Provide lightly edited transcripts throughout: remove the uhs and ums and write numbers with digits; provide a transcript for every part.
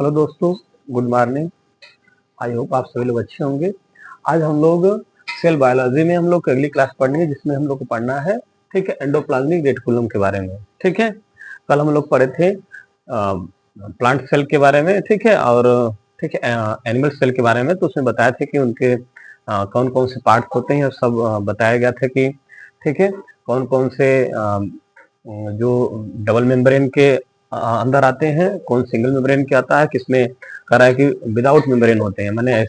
Hello दोस्तों, good morning. I hope आप सभी लोग अच्छे होंगे। आज हम लोग सेल बायोलॉजी में हम लोग अगली क्लास पढ़ेंगे, जिसमें हम लोग को पढ़ना है, ठीक है, एंडोप्लाज्मिक रेटिकुलम के बारे में। ठीक है, कल हम लोग पढ़े थे प्लांट सेल के बारे में, ठीक है, और ठीक है एनिमल सेल के बारे में। तो उसमें बताया था कि उनके कौन कौन से पार्ट होते हैं, सब बताया गया था कि ठीक है कौन कौन से जो डबल मेम्ब्रेन के अंदर आते हैं, कौन सिंगल मेम्ब्रेन के आता है, किसमें कह रहा है कि विदाउट मेम्ब्रेन होते हैं, माने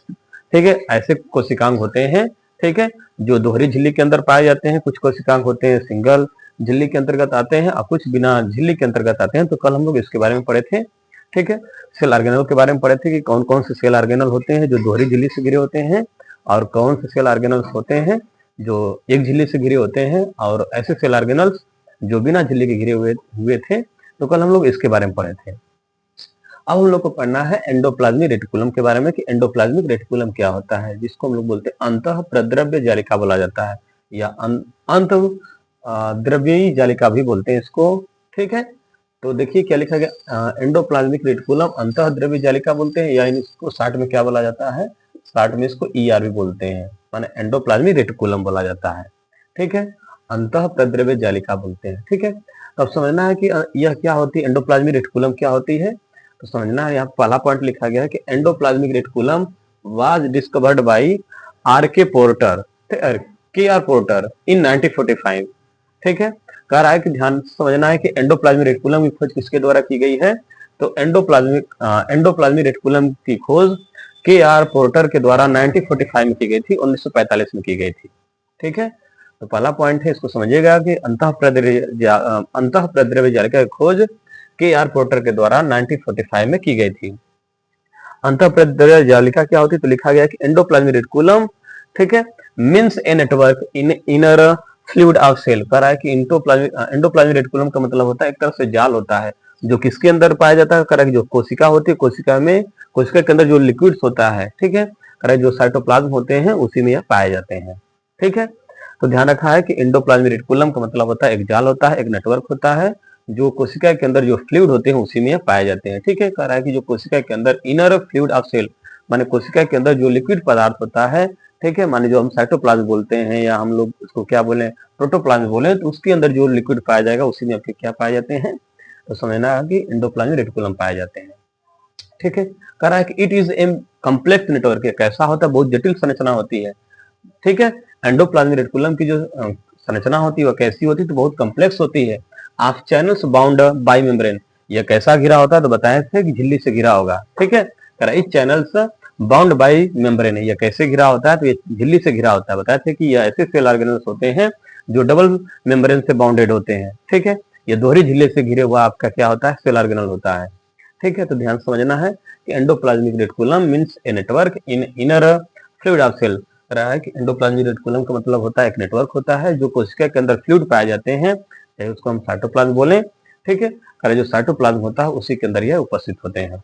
ठीक है ऐसे कोशिकांग होते हैं, ठीक है, जो दोहरी झिल्ली के अंदर पाए जाते हैं। कुछ कोशिकांग होते हैं सिंगल झिल्ली के अंतर्गत आते हैं और कुछ बिना झिल्ली के अंतर्गत आते हैं। तो कल हम लोग इसके बारे में पढ़े थे, ठीक है। सेल ऑर्गेनल के बारे में पढ़े थे कि कौन कौन से सेल ऑर्गेनल होते हैं जो दोहरी झिल्ली से घिरे होते हैं, और कौन से सेल ऑर्गेनल्स होते हैं जो एक झिल्ली से घिरे होते हैं, और ऐसे सेल ऑर्गेनल्स जो बिना झिल्ली के घिरे हुए थे। तो कल हम लोग इसके बारे में पढ़े थे। अब हम लोग को पढ़ना है एंडोप्लाज्मिक रेटिकुलम के बारे में कि एंडोप्लाज्मिक रेटिकुलम क्या होता है, जिसको हम लोग बोलते हैं अंतः प्रद्रव्य जालिका बोला जाता है, या अंत द्रव्यी जालिका भी बोलते हैं इसको। ठीक है, तो देखिए क्या लिखा गया, एंडोप्लाज्मिक रेटिकुलम अंतः द्रव्य जालिका बोलते हैं, या इसको शॉर्ट में क्या बोला जाता है, शॉर्ट में इसको ईआर भी बोलते हैं, माने एंडोप्लाज्मिक रेटिकुलम बोला जाता है। ठीक है, अंतः प्रद्रव्य जालिका बोलते हैं। ठीक है, तो अब समझना है कि यह क्या होती है, एंडोप्लाज्मिक रेटिकुलम क्या होती है। तो समझना है, यहाँ पहला पॉइंट लिखा गया है कि endoplasmic reticulum was discovered by R K Porter, K R Porter in 1945। ठीक है, कह रहा है कि ध्यान समझना है कि एंडोप्लाज्मिक रेटिकुलम की खोज किसके द्वारा की गई है। तो एंडोप्लाज्मिक रेटिकुलम की खोज के आर पोर्टर के द्वारा 1945 में की गई थी, 1945 में की गई थी। ठीक है, तो पहला पॉइंट है, इसको समझिएगा कि अंतः प्रद्रव्य जालिका की खोज के आर पोर्टर के द्वारा 1945 में की गई थी। अंतः प्रद्रव्य जालिका क्या होती है, तो लिखा गया कि एंडोप्लाज्मिक रेटिकुलम, ठीक है, means a network in inner fluid of cell. कह रहा है कि एंडोप्लाज्मिक रेटिकुलम का मतलब होता है एक तरह से जाल होता है, जो किसके अंदर पाया जाता है, कह रहा है कि जो कोशिका होती है, कोशिका के अंदर जो लिक्विड्स होता है, ठीक है, कह रहा है जो साइटोप्लाज्म होते हैं उसी में यह पाए जाते हैं। ठीक है, तो ध्यान रखा है कि एंडोप्लाज्मिक रेटिकुलम का मतलब होता है एक जाल होता है, एक नेटवर्क होता है, जो कोशिका के अंदर जो फ्लूइड होते हैं उसी में पाए जाते हैं। ठीक है, कह रहा है कि जो कोशिका के अंदर इनर फ्लूइड ऑफ सेल, माने कोशिका के अंदर जो लिक्विड पदार्थ होता है, ठीक है, माने जो हम साइटोप्लाज्म बोलते हैं, या हम लोग उसको क्या बोले, प्रोटोप्लाज्म बोले, तो उसके अंदर जो लिक्विड पाया जाएगा उसी में आपके क्या पाए जाते हैं। तो समझना है कि एंडोप्लाज्मिक रेटिकुलम पाए जाते हैं। ठीक है, कह रहा है कि it is a complex network, कैसा होता है, बहुत जटिल संरचना होती है। ठीक है, एंडोप्लाज्मिक रेटिकुलम की जो संरचना होती है वह कैसी होती है, तो बहुत कम्प्लेक्स होती है। Of channels bound by membrane, यह कैसा घिरा होता है, तो बताए थे कि झिल्ली से घिरा होगा। ठीक है, इस चैनल्स बाउंड बाय मेम्ब्रेन, यह कैसे घिरा होता है, तो ये झिल्ली से घिरा होता है। बताए थे कि यह ऐसे सेल ऑर्गेनल्स होते हैं जो डबल मेम्ब्रेन से बाउंडेड होते हैं। ठीक है, ये दोहरी झिल्ली से घिरे हुआ आपका क्या होता है, सेल ऑर्गेनल होता है। ठीक है, तो ध्यान समझना है कि endoplasmic reticulum means a network in inner fluid of cell. रहा है कि एंडोप्लाज्मिक रेटिकुलम का मतलब होता है एक नेटवर्क होता है, जो कोशिका के अंदर फ्लूइड पाए जाते हैं, चाहे उसको हम साइटोप्लाज्म बोले। ठीक है, करा जो साइटोप्लाज्म होता है उसी के अंदर यह उपस्थित होते हैं।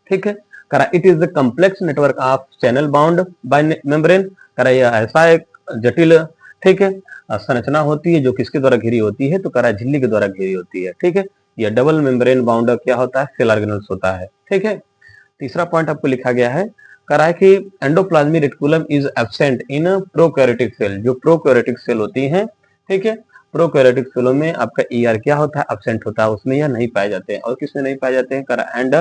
ठीक है, करा it is the complex network of channel bound by membrane. करा यह ऐसा एक जटिल, ठीक है, संरचना होती है जो किसके द्वारा घिरी होती है, तो करा झिल्ली के द्वारा घिरी होती है। ठीक है, यह डबल मेम्ब्रेन बाउंड क्या होता है, सेल ऑर्गेनल्स होता है। ठीक है, तीसरा पॉइंट आपको लिखा गया है, कह रहा है कि endoplasmic reticulum is absent in prokaryotic cell, जो प्रोकैरियोटिक सेल होती हैं। ठीक है, प्रोकैरियोटिक सेलों में आपका ईआर क्या होता है, एब्सेंट होता है, उसमें यह नहीं पाए जाते हैं। और किसमें नहीं पाए जाते हैं, कह रहा एंड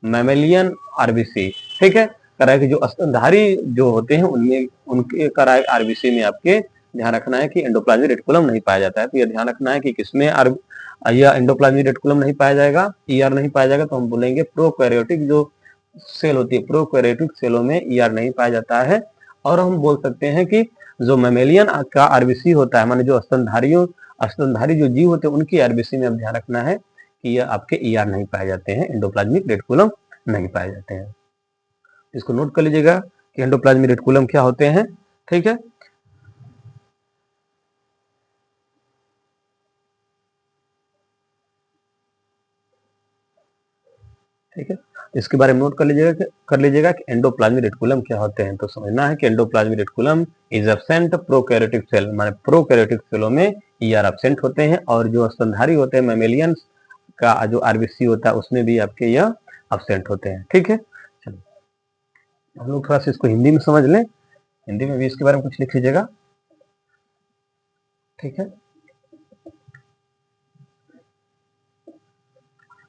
मैमेलियन आरबीसी। ठीक है, कह रहा है कि जो स्तनधारी जो होते हैं उनमें उनके कह रहा है आरबीसी में आपके ध्यान रखना है कि एंडोप्लाज्मिक रेटिकुलम नहीं पाया जाता है। तो यह ध्यान रखना है कि किसमें यह एंडोप्लाज्मिक रेटिकुलम नहीं पाया जाएगा, ईआर नहीं पाया जाएगा, तो हम बोलेंगे प्रोकैरियोटिक जो सेल होती है, प्रोकैरियोटिक सेलों में ईआर नहीं पाया जाता है। और हम बोल सकते हैं कि जो मैमेलियन का आरबीसी होता है, माने जो स्तनधारी जो जीव होते हैं उनकी आरबीसी में अब ध्यान रखना है कि यह आपके ईआर नहीं पाए जाते हैं, एंडोप्लाज्मिक रेटिकुलम नहीं पाए जाते हैं। इसको नोट कर लीजिएगा कि एंडोप्लाज्मिक रेटिकुलम क्या होते हैं। ठीक है, ठीक है, इसके बारे में नोट कर लीजिएगा कि एंडोप्लाज्मिक रेटिकुलम क्या होते हैं। तो समझना है कि endoplasmic reticulum is absent prokaryotic cell, माने प्रोकैरियोटिक सेलों में ईआर एब्सेंट होते हैं, और जो स्तनधारी होते हैं मैमेलियंस का जो आरबीसी होता है उसमें भी आपके यह absent होते हैं। ठीक है, चलिए हम लोग थोड़ा सा इसको हिंदी में समझ लें, हिंदी में भी इसके बारे में कुछ लिख लीजिएगा। ठीक है,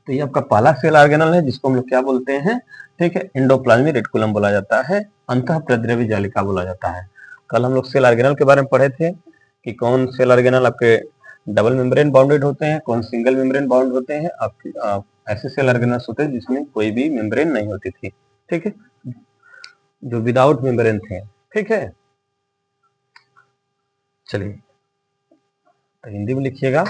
तो ये आपका पहला सेल ऑर्गेनल है जिसको हम लोग क्या बोलते हैं, ठीक है, एंडोप्लाज्मिक रेटिकुलम बोला जाता है, अंतःप्रद्रव्य जालिका बोला जाता है। कल हम लोग सेल ऑर्गेनल के बारे में पढ़े थे कि कौन सेल ऑर्गेनल आपके डबल मेम्ब्रेन बाउंडेड होते हैं, कौन सिंगल मेम्ब्रेन बाउंड होते हैं। ऐसे सेल ऑर्गेनल्स होते हैं जिसमें कोई भी मेम्ब्रेन नहीं होती थी। ठीक है, जो विदाउट मेम्ब्रेन थे। ठीक है, चलिए तो हिंदी में लिखिएगा।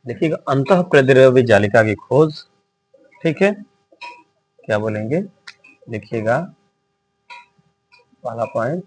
देखिएगा, अंतःप्रद्रव्य जालिका की खोज। ठीक है, क्या बोलेंगे, देखिएगा पहला पॉइंट,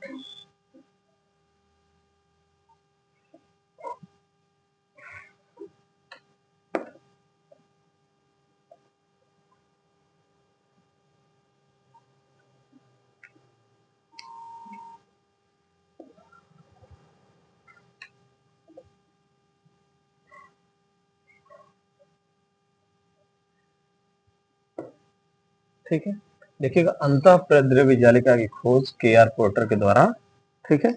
ठीक है, देखिएगा अंतःप्रद्रव्य जालिका की खोज के.आर. पोर्टर के द्वारा। ठीक है,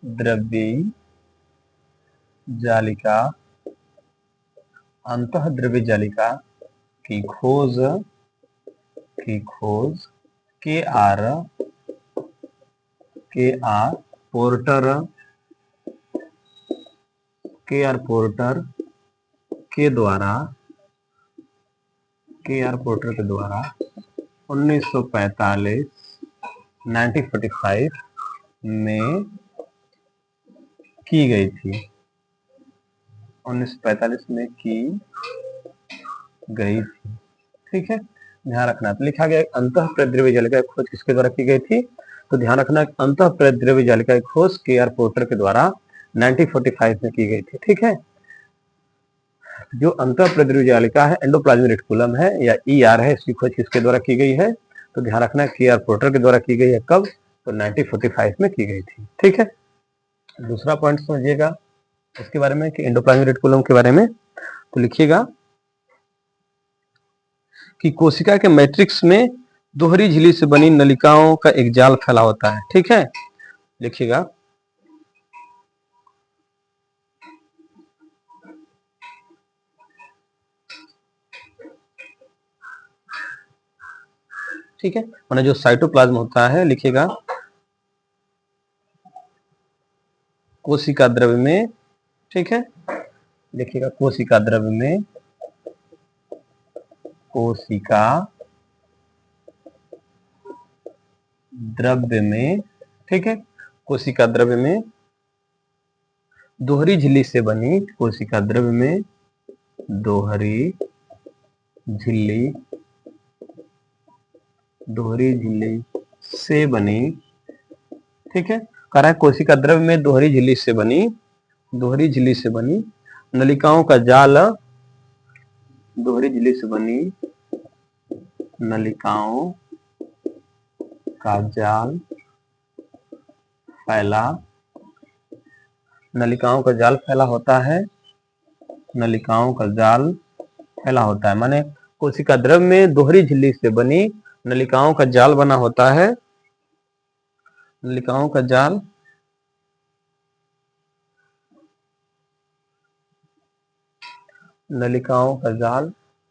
अंतःद्रव्य जालिका, अंतःद्रव्य जालिका की खोज के.आर. पोर्टर के द्वारा 1945 1945 में की गई थी। 1945 में की गई थी। ठीक है, ध्यान रखना। तो लिखा गया अंतःप्रद्रव्य जालिका की खोज किसके द्वारा की गई थी, तो ध्यान रखना अंतःप्रद्रव्य जालिका की खोज के.आर. पोर्टर के द्वारा 1945 में की गई थी। ठीक है, जो अंतःप्रद्रव्य जालिका है एंडोप्लाज्मिक रेटिकुलम है या ई.आर. है, इसकी खोज किसके द्वारा की गई है, तो ध्यान रखना के.आर. पोर्टर के द्वारा की गई है। कब, तो 1945 में की गई थी। ठीक है, दूसरा पॉइंट समझिएगा इसके बारे में कि एंडोप्लाज्मिक रेटिकुलम के बारे में, तो लिखिएगा कि कोशिका के मैट्रिक्स में दोहरी झिल्ली से बनी नलिकाओं का एक जाल फैला होता है। ठीक है, लिखिएगा ठीक है, माने जो साइटोप्लाज्म होता है, लिखिएगा कोशिका द्रव्य में। ठीक है, लिखिएगा कोशिका द्रव्य में, कोशिका द्रव्य में, ठीक है, कोशिका द्रव्य में दोहरी झिल्ली से बनी, कोशिका द्रव्य में दोहरी झिल्ली से बनी। ठीक है, कह रहा है कोशिका द्रव्य में दोहरी झिल्ली से बनी नलिकाओं का जाल, दोहरी झिल्ली से बनी नलिकाओं का जाल फैला, नलिकाओं का जाल फैला होता है, नलिकाओं का जाल फैला होता है, माने कोशिका द्रव्य में दोहरी झिल्ली से बनी नलिकाओं का जाल बना होता है, नलिकाओं का जाल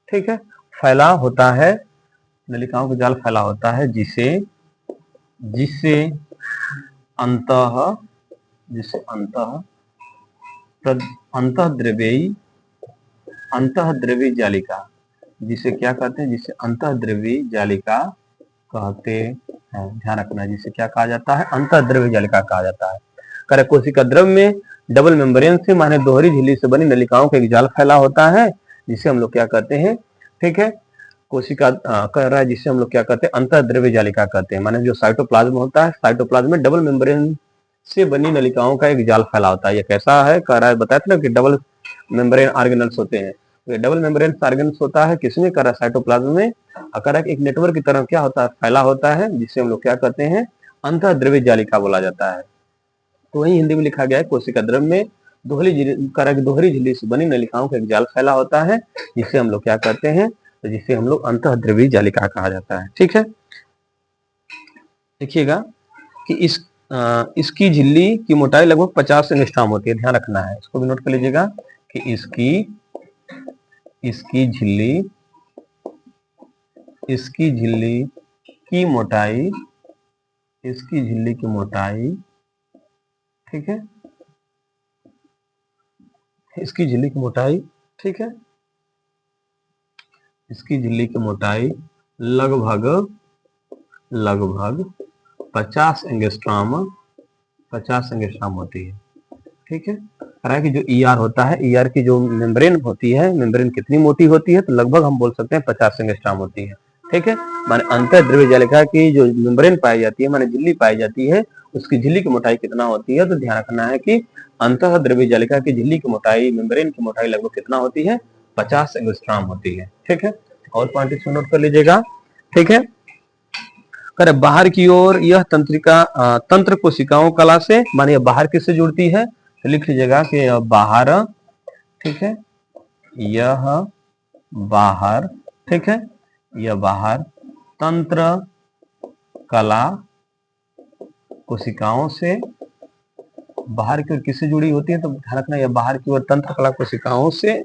ठीक है फैला होता है, नलिकाओं का जाल फैला होता है जिससे अंतःद्रव्यी जालिका, जिसे क्या कहते हैं, जिसे अंतःद्रव्यी जालिका कहते हैं। ध्यान रखना, जिसे क्या कहा जाता है, अंतःद्रव्यी जालिका कहा जाता है। करे कोशिका द्रव्य में डबल मेम्ब्रेन से माने दोहरी झिल्ली से बनी नलिकाओं का एक जाल फैला होता है, जिसे हम लोग क्या कहते हैं, ठीक है, कोशिका कह रहा है जिसे हम लोग क्या कहते हैं, अंतःद्रव्य जालिका कहते हैं। माने जो साइटोप्लाज्म होता है, साइटोप्लाज्म में डबल मेम्ब्रेन से बनी नलिकाओं का एक जाल फैला होता है। ये कैसा है, कह रहा है, बताया था ना कि डबल मेम्ब्रेन ऑर्गेनल्स होते हैं। तो डबल मेम्ब्रेन ऑर्गेनल्स होता है किसमें, कह रहा है साइटोप्लाज्म में। कह रहा है एक नेटवर्क की तरह क्या होता है, फैला होता है, जिसे हम लोग क्या कहते हैं, अंतःद्रव्य जालिका बोला जाता है। तो वही हिंदी में लिखा गया है, कोशिका द्रव्य में दोहरी झिल्ली से बनी नलिकाओं का एक जाल फैला होता है, जिसे हम लोग क्या कहते हैं, तो जिसे हम लोग अंतःद्रव्य जालिका कहा जाता है। ठीक है, देखिएगा कि इसकी झिल्ली की मोटाई लगभग 50 एंगस्ट्रॉम होती है, ध्यान रखना है, इसको भी नोट कर लीजिएगा कि इसकी झिल्ली की मोटाई, ठीक है, इसकी झिल्ली की मोटाई, ठीक है, इसकी झिल्ली की मोटाई लगभग 50 एंगस्ट्रॉम होती है। ठीक है, कह रहा है कि जो ईआर होता है, ईआर की जो मेम्ब्रेन होती है, मेम्ब्रेन कितनी मोटी होती है, तो लगभग हम बोल सकते हैं 50 एंगस्ट्रॉम होती है। ठीक है, माने अंतःद्रव्य जालिका की जो मेम्ब्रेन पाई जाती है, माने झिल्ली पाई जाती है, उसकी झिल्ली की मोटाई कितना होती है, तो ध्यान रखना है कि अंतःद्रव्य जालिका की झिल्ली की मोटाई, मेम्ब्रेन की मोटाई लगभग कितना होती है, 50 एंगस्ट्रॉम होती है। ठीक है, और पॉइंट इसमें नोट कर लीजिएगा। ठीक है, कर बाहर की ओर यह तंत्र कोशिकाओं कला से, मानिए बाहर किससे जुड़ती है, तो लिख लीजिएगा कि बाहर, ठीक है, यह बाहर, ठीक है, यह बाहर तंत्र कला कोशिकाओं से, बाहर की ओर किससे जुड़ी होती है, तो ध्यान रखना यह बाहर की ओर तंत्र कला कोशिकाओं से,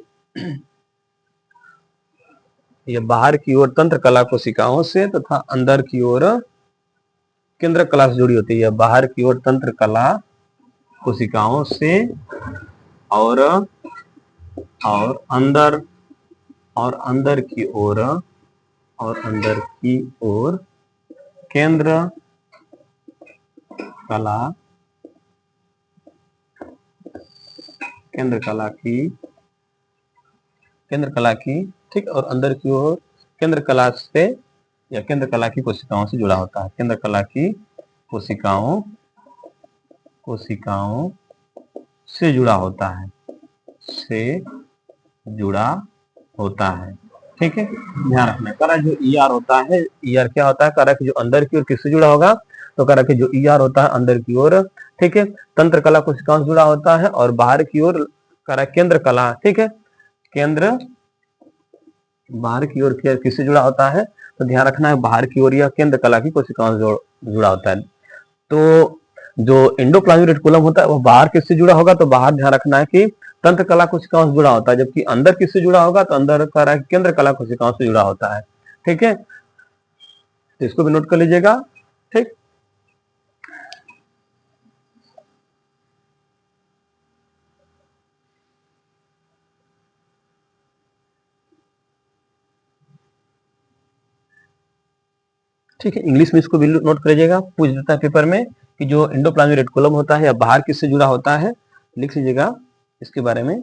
यह बाहर की ओर तंत्र कला कोशिकाओं से तथा अंदर की ओर केंद्र कला से जुड़ी होती है। बाहर की ओर तंत्र कला कोशिकाओं से और अंदर की ओर केंद्र कला ठीक, और अंदर की ओर केंद्र कला से या केंद्र कला की कोशिकाओं से जुड़ा होता है। केंद्र कला की कोशिकाओं से जुड़ा होता है, ठीक है, ध्यान रखना। करा जो ईआर होता है, ईआर क्या होता है, करा कि जो अंदर की ओर किससे जुड़ा होगा, तो करा कि जो ईआर होता है अंदर की ओर, ठीक है, तंत्र कला कोशिकाओं से जुड़ा होता है, और बाहर की ओर करा केंद्र कला, ठीक है, बाहर की ओर किससे जुड़ा होता है, तो ध्यान रखना है बाहर की ओर यह केंद्र कला की कोशिकाओं से जुड़ा होता है। तो जो एंडोप्लाज्मिक रेटिकुलम होता है वो बाहर किससे जुड़ा होगा, तो बाहर ध्यान रखना है कि तंत्र कला कोशिकाओं से जुड़ा होता है, जबकि अंदर किससे जुड़ा होगा, तो अंदर कह केंद्र कला कोशिकाओं से जुड़ा होता है। ठीक है, तो इसको भी नोट कर लीजिएगा। ठीक, ठीक है, इंग्लिश में इसको भी नोट कर लीजिएगा, पूछ देता है पेपर में कि जो एंडोप्लाज्मिक रेटिकुलम होता है या बाहर किससे जुड़ा होता है, लिख लीजिएगा इसके बारे में।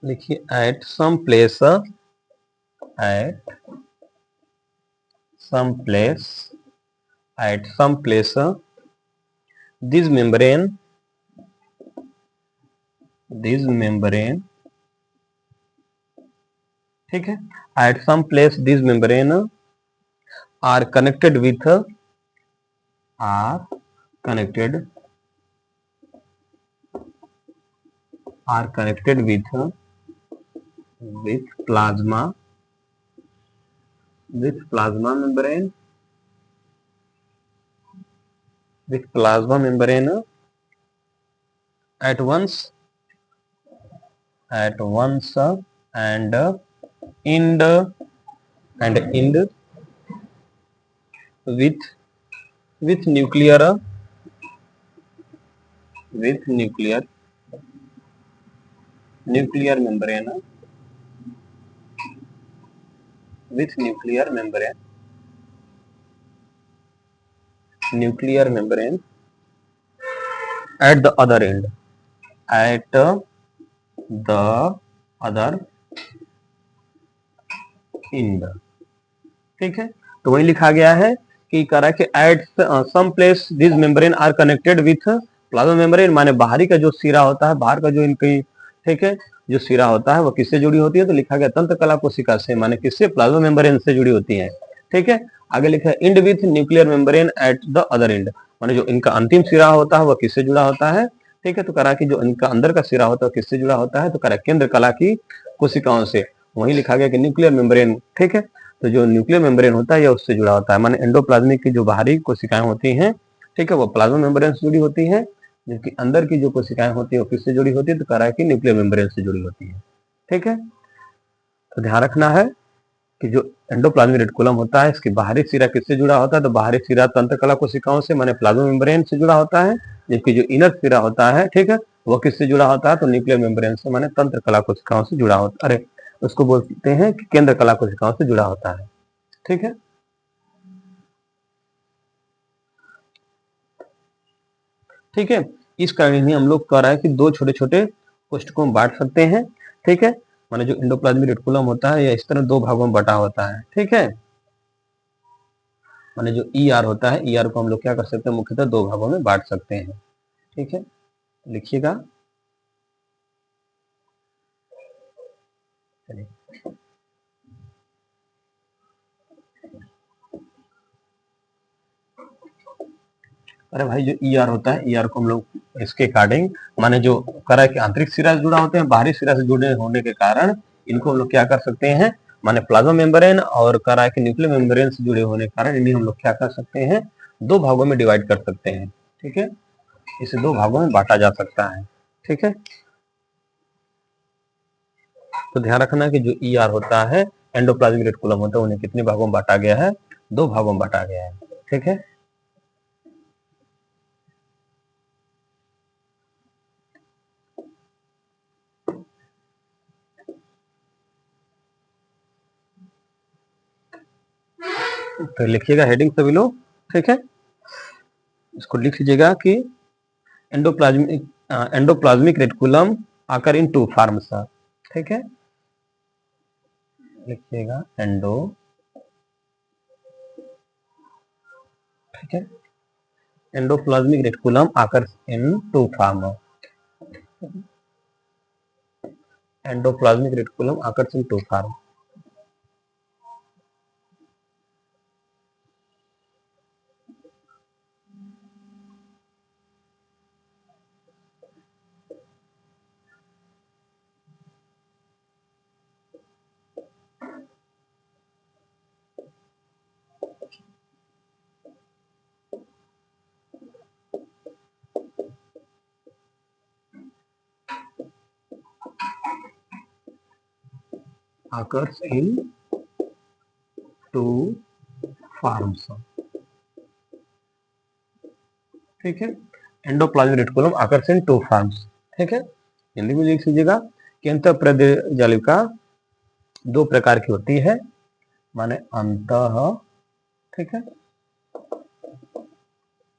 लिखिए at some place this membrane, ठीक है, at some place these membrane are connected with plasma membrane, at once and end with nuclear membrane, at the other end, ठीक है, तो वही लिखा गया है कि कह रहा है कि at some place this membrane are connected with plasma membrane, माने बाहरी का जो सिरा होता है, बाहर का जो इनकी, ठीक है, जो सिरा होता है वो किससे जुड़ी होती है, तो लिखा गया तंत्र कला कोशिका से, माने किससे, प्लाज्मा मेम्ब्रेन से जुड़ी होती है। ठीक है, आगे लिखा है end with nuclear membrane at the other end, माने जो इनका अंतिम सिरा होता है वह किससे जुड़ा होता है। ठीक है, तो करा कि जो इनका अंदर का सिरा होता है किससे जुड़ा होता है, तो करा केंद्र कला की कोशिकाओं से। वही लिखा गया कि न्यूक्लियर मेम्ब्रेन, ठीक है, तो जो न्यूक्लियर मेम्ब्रेन होता है यह उससे जुड़ा होता है, माने एंडोप्लाज्मिक की जो बाहरी कोशिकाएं होती हैं, ठीक है, वो प्लाज्मा मेम्ब्रेन से जुड़ी होती है, जबकि अंदर की जो कोशिकाएं होती है वो किससे जुड़ी होती है, तो कह रहा है कि न्यूक्लियर मेम्ब्रेन से जुड़ी होती है। ठीक है, तो ध्यान रखना है कि जो एंडोप्लाज्मिक रेटिकुलम होता है इसकी बाहरी सिरा किससे जुड़ा होता है, तो बाहरी सिरा तंत्र कला कोशिकाओं से, माने प्लाज्मा मेम्ब्रेन से जुड़ा होता है, जबकि जो इनर सिरा होता है, ठीक है, वो किससे जुड़ा होता है, तो न्यूक्लियर मेम्ब्रेन से, माने तंत्र कला कोशिकाओं से जुड़ा होता है, अरे उसको बोलते हैं कि केंद्र कला कोशिकाओं से जुड़ा होता है। ठीक है, ठीक है, इस कारण ही हम लोग कह रहा है कि दो छोटे छोटे कोष्ठकों में बांट सकते हैं। ठीक है, माने जो एंडोप्लाज्मिक रेटिकुलम होता है यह इस तरह दो भागों में बटा होता है। ठीक है, माने जो ई आर होता है, ई आर को हम लोग क्या कर सकते हैं, मुख्यतः दो भागों में बांट सकते हैं। ठीक है, लिखिएगा। चलिए, अरे भाई जो ई आर होता है, ई आर को हम लोग इसके अकॉर्डिंग, माने जो करा कि आंतरिक सिरा से जुड़ा होते हैं, बाहरी सिरा से जुड़े होने के कारण इनको हम लोग क्या कर सकते हैं, माने प्लाज्मा मेम्ब्रेन और करा कि न्यूक्लियर मेम्ब्रेन से जुड़े होने के कारण इन्हें हम लोग क्या कर सकते हैं, दो भागों में डिवाइड कर सकते हैं। ठीक है, इसे दो भागों में बांटा जा सकता है। ठीक है, तो ध्यान रखना कि जो ई आर होता है, एंडोप्लाज्मिक रेटिकुलम होता है, उन्हें कितने भागों में बांटा गया है, दो भागों में बांटा गया है। ठीक है, तो लिखिएगा हेडिंग सभी लोग। ठीक है, इसको लिख लीजिएगा कि एंडोप्लाज्मिक एंडोप्लाज्मिक रेटिकुलम आकर इन टू फॉर्म्स। ठीक है, लिखिएगा एंडो, ठीक है, एंडोप्लाज्मिक रेटिकुलम आकर इन टू फॉर्म, एंडोप्लाज्मिक रेटिकुलम आकर इन टू फॉर्म। आकर इन टू फॉर्म्स। ठीक है, एंडोप्लाज्मिक रेटिकुलम आकर इन टू फॉर्म्स। ठीक है, हिंदी में लिख लीजिएगा कि अंतःप्रद्रव्य जालिका दो प्रकार की होती है, माने अंतः, ठीक है,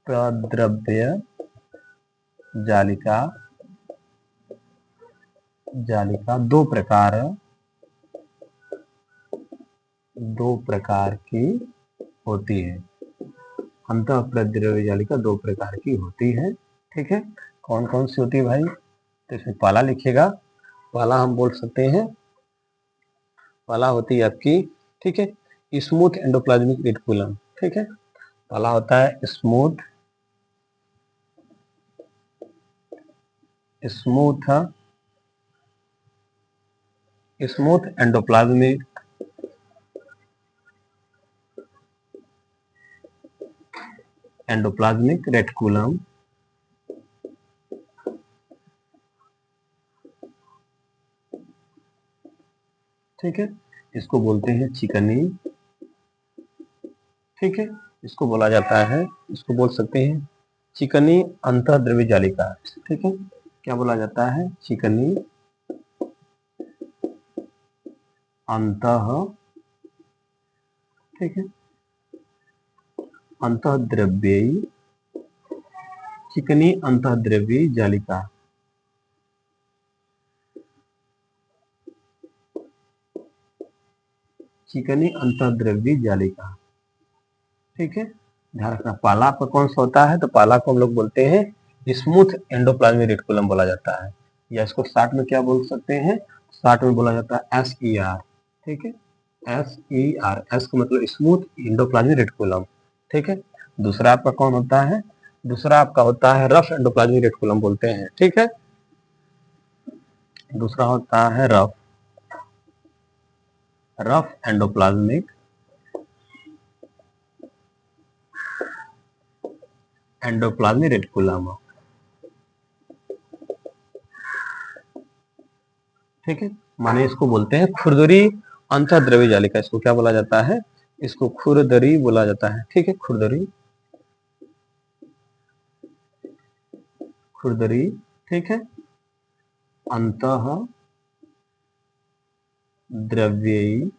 प्रद्रव्य जालिका, जालिका दो प्रकार की होती है। अंतः प्रद्रव्य जालिका दो प्रकार की होती है। ठीक है, कौन कौन सी होती है भाई, तो इसमें पहला लिखिएगा, पहला हम बोल सकते हैं, पहला होती है आपकी, ठीक है, स्मूथ एंडोप्लाज्मिक रेटिकुलम। ठीक है, पहला होता है smooth, smooth smooth endoplasmic reticulum. ठीक है, इसको बोलते हैं चिकनी। ठीक है, इसको बोला जाता है, इसको बोल सकते हैं चिकनी अंतःद्रव्य जालिका। ठीक है, क्या बोला जाता है, चिकनी अंतः, ठीक है, अंतःद्रव्यी, चिकनी अंतःद्रव्यी जालिका। चिकनी अंतःद्रव्यी जालिका। ठीक है, ध्यान रखना। पहला आपका कौन सा होता है, तो पहला को हम लोग बोलते हैं स्मूथ एंडोप्लाज्मिक रेटिकुलम बोला जाता है, या इसको शॉर्ट में क्या बोल सकते हैं, शॉर्ट में बोला जाता है SER। ठीक है, SER, एस का मतलब स्मूथ एंडोप्लाज्मिक रेटिकुलम। ठीक है, दूसरा आपका कौन होता है, दूसरा आपका होता है रफ एंडोप्लाज्मिक रेटिकुलम बोलते हैं। ठीक है, दूसरा होता है रफ एंडोप्लाज्मिक रेटिकुलम। ठीक है, माने इसको बोलते हैं खुरदरी अंतःद्रव्य जालिका, इसको क्या बोला जाता है, इसको खुरदरी बोला जाता है। ठीक है, खुरदरी, खुरदरी। ठीक है, अंतः द्रव्यी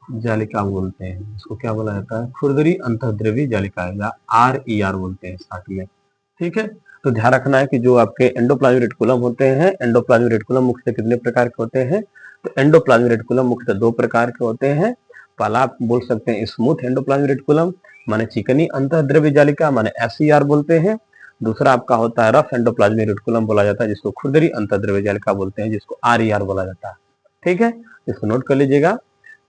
जालिका बोलते हैं, इसको क्या बोला जाता है, खुरदरी अंतःद्रव्यी जालिका, या RER बोलते हैं साथ में। ठीक है, तो ध्यान रखना है कि जो आपके एंडोप्लाज्मिक रेटिकुलम होते हैं, एंडोप्लाज्मिक रेटिकुलम मुख्यतः कितने प्रकार के होते हैं, तो एंडोप्लाज्मिक रेटिकुलम मुख्यतः दो प्रकार के होते हैं। पहला आप बोल सकते हैं स्मूथ एंडोप्लाज्मिक रेटिकुलम, माने चिकनी अंतःद्रव्य जालिका, माने SER बोलते हैं। दूसरा आपका होता है रफ एंडोप्लाज्मिक रेटिकुलम बोला जाता है, जिसको खुरदरी अंतःद्रव्य जालिका बोलते हैं, जिसको RER बोला जाता है। ठीक है, इसको नोट कर लीजिएगा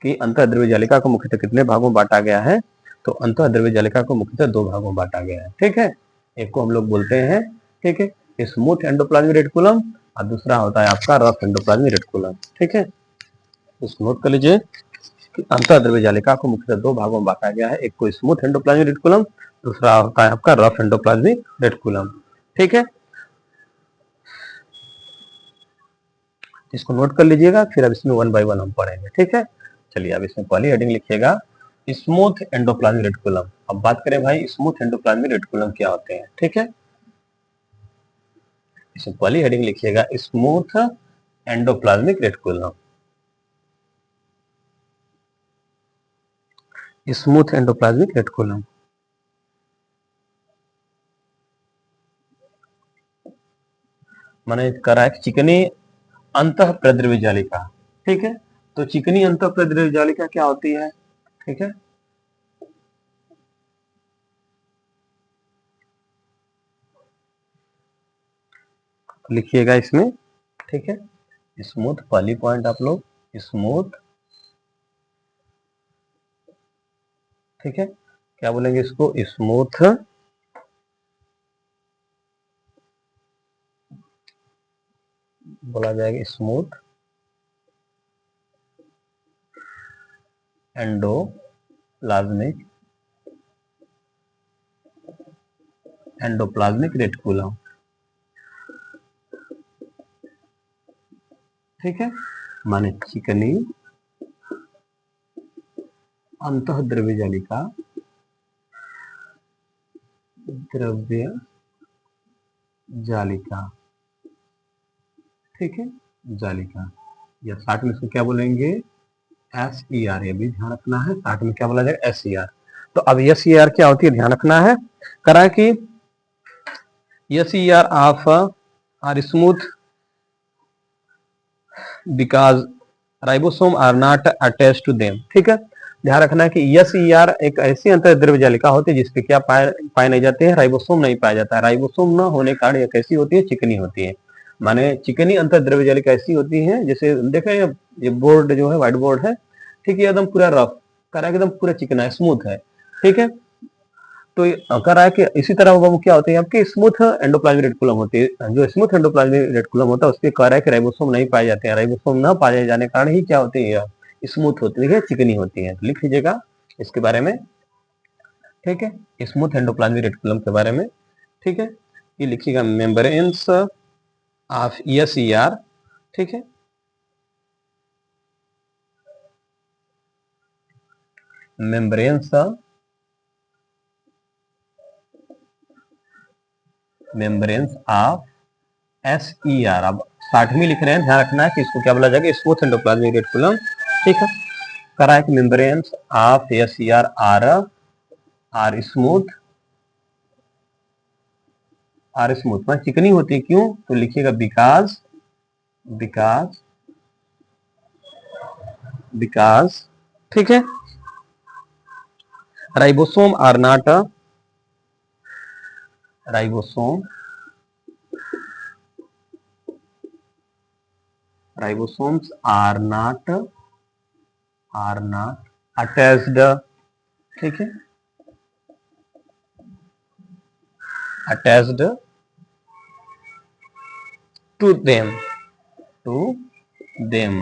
कि अंतःद्रव्य जालिका को मुख्यतः कितने भागों में बांटा गया है, तो अंतःद्रव्य जालिका को मुख्यतः दो भागों में बांटा गया है। ठीक है, एक को हम लोग बोलते हैं, ठीक है, स्मूथ एंडोप्लाज्मिक रेटिकुलम, और दूसरा होता है आपका रफ एंडोप्लाज्मिक रेटिकुलम। ठीक है, इसको नोट कर लीजिए कि अंतःद्रव्य जालिका को मुख्यतः दो भागों में बांटा गया है, एक को स्मूथ एंडोप्लाज्मिक रेटिकुलम, दूसरा होता है आपका रफ एंडोप्लाज्मिक रेटिकुलम। ठीक है, इसको नोट कर लीजिएगा, फिर अब इसमें वन बाय वन हम पढ़ेंगे। ठीक है, चलिए अब इसमें पहली हेडिंग लिखिएगा स्मूथ एंडोप्लाज्मिक रेटिकुलम। अब बात करें भाई स्मूथ एंडोप्लाज्मिक रेटिकुलम क्या होते हैं। ठीक है, इसमें पहली हेडिंग लिखिएगा smooth endoplasmic reticulum. Smooth endoplasmic reticulum माने करा है चिकनी अंतः प्रद्रव्य जालिका। ठीक है, तो चिकनी अंतः प्रद्रव्य जालिका क्या होती है। ठीक है, लिखिएगा इसमें। ठीक है, स्मूथ, पहली पॉइंट आप लोग स्मूथ, ठीक है, क्या बोलेंगे इसको, स्मूथ बोला जाएगा, स्मूथ एंडोप्लाज्मिक रेटिकुलम। ठीक है, माने चिकनी अंतः द्रव्य जालिका, द्रव्य जालिका। ठीक है, जालिका, या शॉर्ट में इसको क्या बोलेंगे, SER, ये भी ध्यान रखना है, शॉर्ट में क्या बोला जाएगा, SER। तो अब SER क्या होती है, ध्यान रखना है, करा कि SER of are smooth because ribosome are not attached to them. ठीक है, ध्यान रखना है कि SER एक ऐसी अंतर्द्रव्य जालिका होती है जिसपे क्या पाए नहीं जाते हैं, राइबोसोम नहीं पाया जाता है। राइबोसोम न होने के कारण ये कैसी होती है, चिकनी होती है। माने चिकनी अंतर्द्रव्य जालिका ऐसी होती है, जैसे देखें ये बोर्ड जो है, व्हाइट बोर्ड है, ठीक है, एकदम पूरा रफ करा, एकदम पूरा चिकना है, स्मूथ है। ठीक है, तो अगर है कि इसी तरह वो क्या होते हैं आपके स्मूथ एंडोप्लाज्मिक रेटिकुलम होती है, जो स्मूथ एंडोप्लाज्मिक रेटिकुलम होता है उसके कह रहा है कि राइबोसोम नहीं पाए जाते हैं, राइबोसोम न पाए जाने के कारण ही क्या होती है, स्मूथ होती है, चिकनी होती है। तो लिख लीजिएगा इसके बारे में। ठीक है, स्मूथ एंडोप्लाज्मिक रेटिकुलम के बारे में। ठीक है, ये लिखिएगा मेम्ब्रेन्स ऑफ SER। ठीक है, मेम्ब्रेन्स ऑफ SER। अब 60 में लिख रहे हैं, ध्यान रखना है कि इसको क्या बोला जाएगा, स्मूथ एंडोप्लाज्मिक रेटिकुलम। ठीक है, करा है कि membranes of SER are smooth, में चिकनी होती है, क्यों, तो लिखिएगा बिकॉज बिकॉज बिकॉज ठीक है, ribosome are not ribosome ribosomes are not attached, ठीक है, attached to them, to them,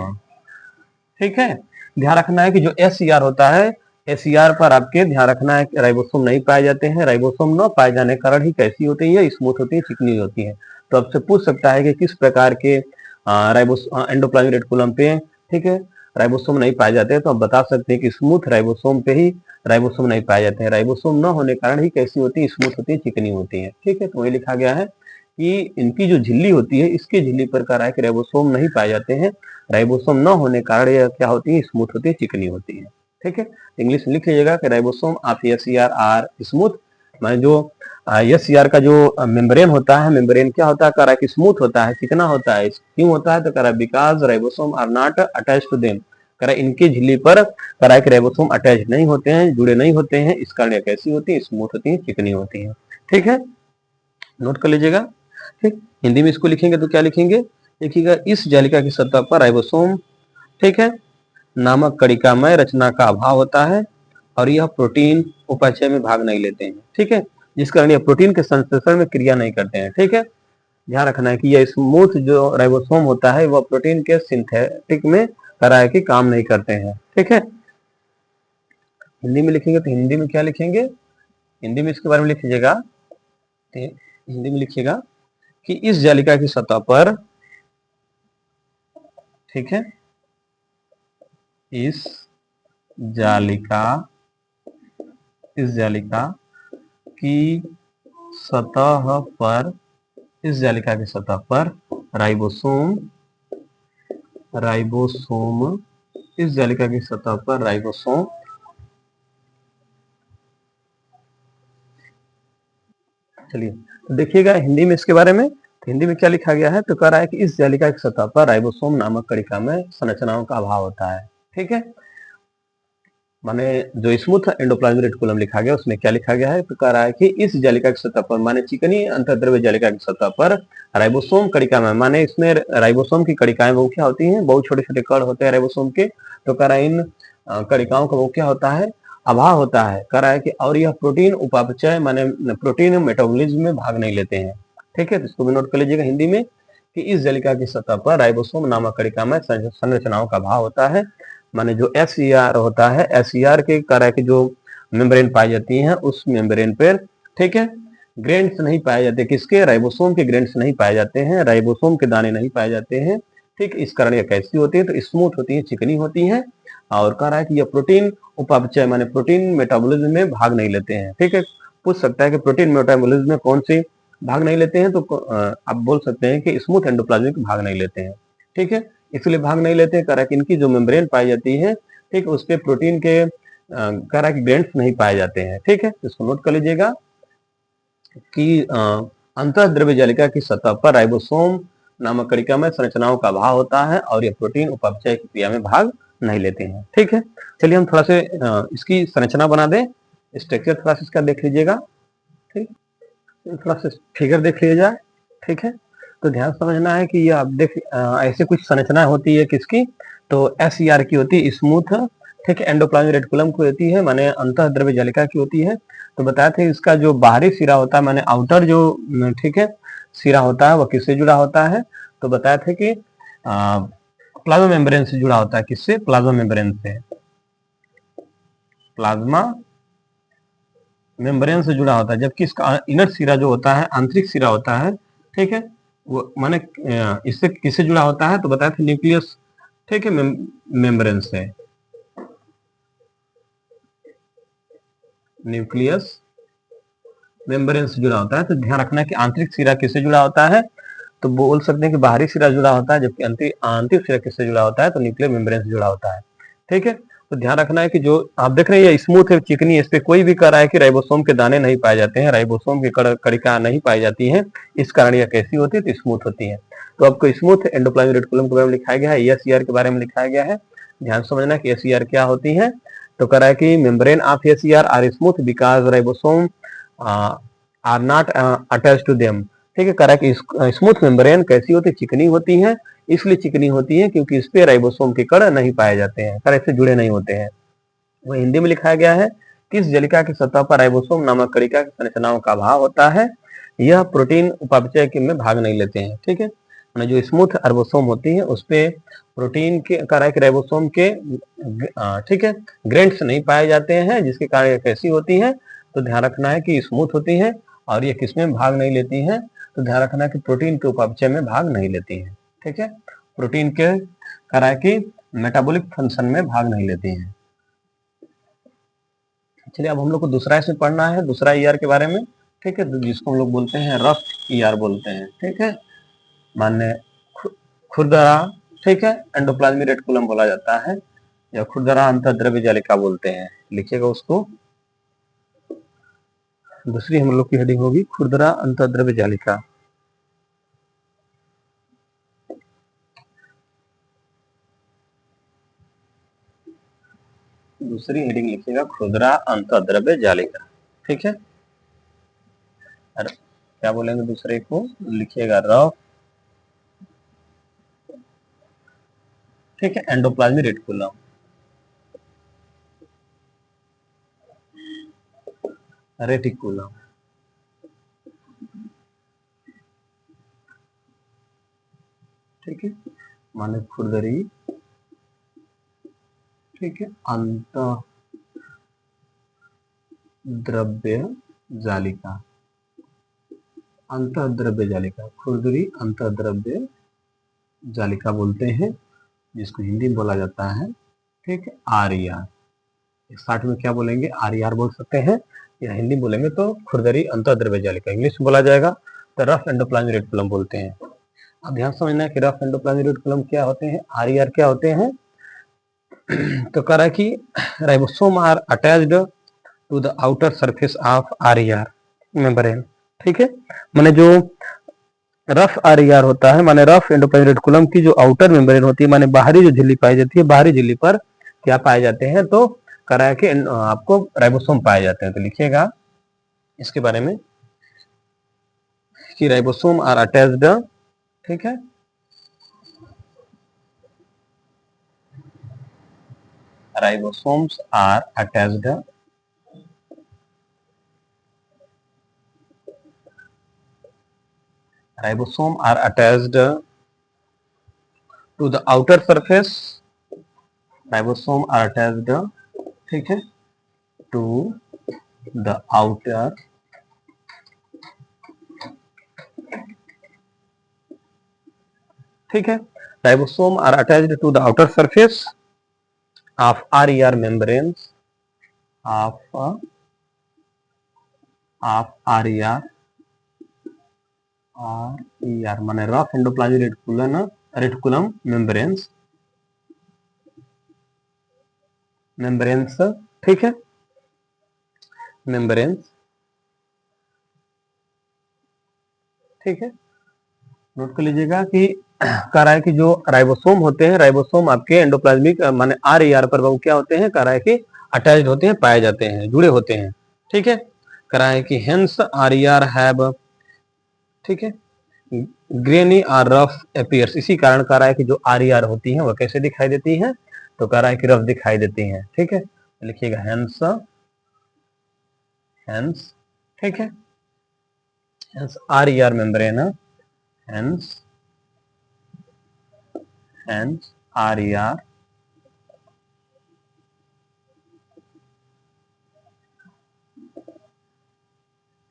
ठीक है। ध्यान रखना है कि जो एस होता है, एस पर आपके ध्यान रखना है कि राइबोसोम नहीं पाए जाते हैं। राइबोसोम न पाए जाने के कारण ही कैसी होती है, स्मूथ होती है, चिकनी होती है। तो आपसे पूछ सकता है कि किस प्रकार के एंडोप्लाज्मिक रेटिकुलम पे, ठीक है, राइबोसोम नहीं पाए जाते हैं, तो आप बता सकते हैं कि स्मूथ राइबोसोम पे ही राइबोसोम नहीं पाए जाते हैं। राइबोसोम न होने के कारण ही कैसी होती है, स्मूथ होती है, चिकनी होती है, ठीक है। तो वही लिखा गया है कि इनकी जो झिल्ली होती है, इसकी झिल्ली पर कह रहा है कि राइबोसोम नहीं पाए जाते हैं। राइबोसोम न होने के कारण यह क्या होती है, स्मूथ होती है, चिकनी होती है, ठीक है। इंग्लिश में लिख लीजिएगा कि ribosome of SER are smooth, माने जो एसईआर का जो मेम्ब्रेन होता है, मेम्ब्रेन क्या होता है, कह रहा है कि स्मूथ होता है, चिकना होता है। क्यों होता है, तो कह रहा है because ribosome are not attach to them, कह रहा है इनकी झिल्ली पर कह रहा है कि राइबोसोम अटैच नहीं होते हैं, जुड़े नहीं होते हैं, इस कारण कैसी होती है, स्मूथ होती है, चिकनी होती है, ठीक है। नोट कर लीजिएगा, ठीक। हिंदी में इसको लिखेंगे तो क्या लिखेंगे, देखिएगा, इस जालिका की सतह पर राइबोसोम, ठीक है, नामक कणिकामय रचना का अभाव होता है और यह प्रोटीन उपापचय में भाग नहीं लेते हैं, ठीक है, जिस कारण यह प्रोटीन के संश्लेषण में क्रिया नहीं करते हैं, ठीक है। ध्यान रखना है कि यह स्मूथ जो राइबोसोम होता है वह प्रोटीन के सिंथेटिक में करा है कि काम नहीं करते हैं, ठीक है। हिंदी में लिखेंगे तो हिंदी में क्या लिखेंगे, हिंदी में इसके बारे में लिख लीजिएगा, हिंदी में लिखिएगा कि इस जालिका की सतह पर, ठीक है, इस जालिका की सतह पर, इस जालिका की सतह पर राइबोसोम इस जालिका की सतह पर राइबोसोम, चलिए तो देखिएगा हिंदी में इसके बारे में, तो हिंदी में क्या लिखा गया है, तो कह रहा है कि इस जालिका की सतह पर राइबोसोम नामक कणिका में संरचनाओं का अभाव होता है, ठीक है। माने जो स्मूथ एंडोप्लाज्मिक रेटिकुलम लिखा गया उसमें क्या लिखा गया है, तो कह रहा है कि इस जालिका की सतह पर, माने चिकनी अंतर्द्रव्य जालिका की सतह पर राइबोसोम कणिका में, माने इसमें राइबोसोम की कणिकाएं वो क्या होती हैं, बहुत छोटे छोटे कण होते हैं राइबोसोम के, तो कह रहा है इन कणिकाओं का वो क्या होता है, अभाव होता है, कह रहा है कि और यह प्रोटीन उपापचय माने प्रोटीन मेटाबॉलिज्म में भाग नहीं लेते हैं, ठीक है। तो इसको भी नोट कर लीजिएगा हिंदी में कि इस जालिका की सतह पर राइबोसोम नामक कणिका में संरचनाओं का अभाव होता है। माने जो एसईआर होता है, एसईआर के तरह की जो मेम्ब्रेन पाई जाती हैं उस मेम्ब्रेन पर, ठीक है, ग्रेन्स नहीं पाए जाते, किसके, राइबोसोम के ग्रेन्स नहीं पाए जाते हैं, राइबोसोम के दाने नहीं पाए जाते हैं, ठीक। इस कारण यह कैसी होती है, तो स्मूथ होती है, चिकनी होती है, और कह रहा है कि यह प्रोटीन उपापचय माने प्रोटीन मेटाबॉलिज्म में भाग नहीं लेते हैं, ठीक है। पूछ सकता है कि प्रोटीन मेटाबॉलिज्म में कौन सी भाग नहीं लेते हैं, तो आप बोल सकते हैं कि स्मूथ एंडोप्लाज्मिक भाग नहीं लेते हैं, ठीक है। इसलिए भाग नहीं लेते, कह रहा है कि इनकी जो मेम्ब्रेन पाई जाती है, ठीक, उस पे प्रोटीन के कह रहा है कि ग्रेन्स नहीं पाए जाते हैं, ठीक है। इसको नोट कर लीजिएगा कि अंतःद्रव्य जालिका की सतह पर राइबोसोम नामक कणिका में संरचनाओं का अभाव होता है और ये प्रोटीन उपापचय की क्रिया में भाग नहीं लेते हैं, ठीक है। चलिए हम थोड़ा से इसकी संरचना बना दें, स्ट्रक्चर थोड़ा सा इसका देख लीजिएगा, ठीक, थोड़ा सा फिगर देख लिया जाए, ठीक है। तो ध्यान समझना है कि ये आप देख ऐसे कुछ संरचना होती है किसकी, तो एसईआर की होती है स्मूथ, ठीक है, एंडोप्लाज्मिक रेटिकुलम की होती है, माने अंतःद्रव्य जालिका की होती है। तो बताए थे इसका जो बाहरी सिरा होता है, माने आउटर जो, ठीक है, सिरा होता है वह किससे जुड़ा होता है, तो बताए थे कि प्लाज्मा मेम्ब्रेन से जुड़ा होता है, किससे, प्लाज्मा मेम्ब्रेन से, प्लाज्मा मेम्ब्रेन से जुड़ा होता है, जबकि इसका इनर सिरा जो होता है, आंतरिक सिरा होता है, ठीक है, वो माने इससे किससे जुड़ा होता है, तो बताया था न्यूक्लियस, ठीक है, मेम्ब्रेन से, न्यूक्लियस मेम्ब्रेन से जुड़ा होता है। तो ध्यान रखना है कि आंतरिक सिरा किससे जुड़ा होता है, तो बोल सकते हैं कि बाहरी सिरा जुड़ा होता है, जबकि आंतरिक सिरा किससे जुड़ा होता है, तो न्यूक्लियर मेम्ब्रेन से जुड़ा होता है, ठीक है। तो ध्यान रखना है कि जो आप देख रहे हैं ये स्मूथ है, चिकनी है, इस पे कोई भी कह रहा है कि राइबोसोम के दाने नहीं पाए जाते हैं, राइबोसोम की कणिका नहीं पाई जाती है, इस कारण यह कैसी होती है, तो स्मूथ होती है। तो आपको स्मूथ एंडोप्लाज्मिक रेटिकुलम के बारे में लिखाया गया है, एसईआर के बारे में लिखाया गया है। ध्यान समझना कि एसईआर क्या होती है, तो कह रहा है कि membrane of SER are smooth because ribosome are not attach to them. ठीक है, कह रहा है कि स्मूथ मेम्ब्रेन कैसी होती है, चिकनी होती है, इसलिए चिकनी होती है क्योंकि इस पे राइबोसोम के कण नहीं पाए जाते हैं, कण इससे जुड़े नहीं होते हैं। वो हिंदी में लिखाया गया है, किस जलिका की सतह पर राइबोसोम नामक कणिका की संरचनाओं का अभाव होता है, यह प्रोटीन उपापचय में भाग नहीं लेते हैं। ठीक है, जो स्मूथ राइबोसोम होती है उस पे प्रोटीन के कारण राइबोसोम के ठीक है ग्रेन्स नहीं पाए जाते हैं, जिसके कारण ये कैसी होती है, तो ध्यान रखना है कि स्मूथ होती है और ये किसमें भाग नहीं लेती है, तो ध्यान रखना है कि प्रोटीन के उपापचय में भाग नहीं लेती है। ठीक है, प्रोटीन के कारण की मेटाबॉलिक फंक्शन में भाग नहीं लेती है। चलिए अब हम लोग को दूसरा इसमें पढ़ना है, दूसरा ईआर के बारे में। ठीक है, जिसको हम लोग बोलते हैं रफ ईआर बोलते हैं। ठीक है, मान्य खुरदरा, ठीक है, एंडोप्लाज्मिक रेटिकुलम बोला जाता है या खुरदरा अंतःद्रव्य जालिका बोलते हैं, लिखिएगा उसको। दूसरी हम लोग की हेडिंग होगी खुरदरा अंतःद्रव्य जालिका। दूसरी हेडिंग लिखिएगा खुरदरा अंतःद्रव्य जालिका। ठीक है, क्या बोलेंगे दूसरे को, लिखिएगा रफ, ठीक है, एंडोप्लाज्मिक रेटिकुलम। रेटिकुलम, ठीक है, माने खुरदरी, ठीक है, अंतःद्रव्य जालिका, अंतःद्रव्य जालिका, खुरदरी अंतःद्रव्य जालिका बोलते हैं, जिसको हिंदी में बोला जाता है, ठीक है, आर। शॉर्ट में क्या बोलेंगे, आर बोल सकते हैं, या हिंदी बोलेंगे तो खुरदरी अंतःद्रव्य जालिका, इंग्लिश में बोला जाएगा तो रफ एंडोप्लाज्मिक रेटिकुलम बोलते हैं। अब ध्यान समझना है कि रफ एंडोप्लाज्मिक रेटिकुलम क्या होते हैं, आर क्या होते हैं। तो कह रहा है कि ribosome are attached to the outer surface of ER membrane. ठीक है, माने जो रफ आर होता है, माने रफ एंडोप्लाज्मिक रेटिकुलम की जो आउटर मेम्ब्रेन होती है, माने बाहरी जो झिल्ली पाई जाती है, बाहरी झिल्ली पर क्या पाए जाते हैं, तो कह रहा है कि आपको राइबोसोम पाए जाते हैं। तो लिखिएगा इसके बारे में कि राइबोसोम आर अटैच्ड, ठीक है, ribosomes are attached ribosome are attached to the outer surface, ribosome are attached, ठीक है, to the outer, ठीक है, ribosome are attached to the outer surface of RER membranes of RER माने rough endoplasmic reticulum membranes, ठीक है, membranes, ठीक है, note कर लीजिएगा कि कह रहा है कि जो राइबोसोम होते हैं, राइबोसोम आपके एंडोप्लाज्मिक माने आर पर वो क्या होते हैं, कह रहा है कि अटैच्ड होते हैं, पाए जाते हैं, जुड़े होते हैं। ठीक है, कह रहा है कि हेंस आर हैव, ठीक है, ग्रेनी और रफ अपीयर्स, इसी कारण कह रहा है कि जो आर होती है वह कैसे दिखाई देती है, तो कह रहा है कि रफ दिखाई देती है। ठीक है, लिखिएगा हेंस, हेंस, ठीक है, hence are membrane, hence hence are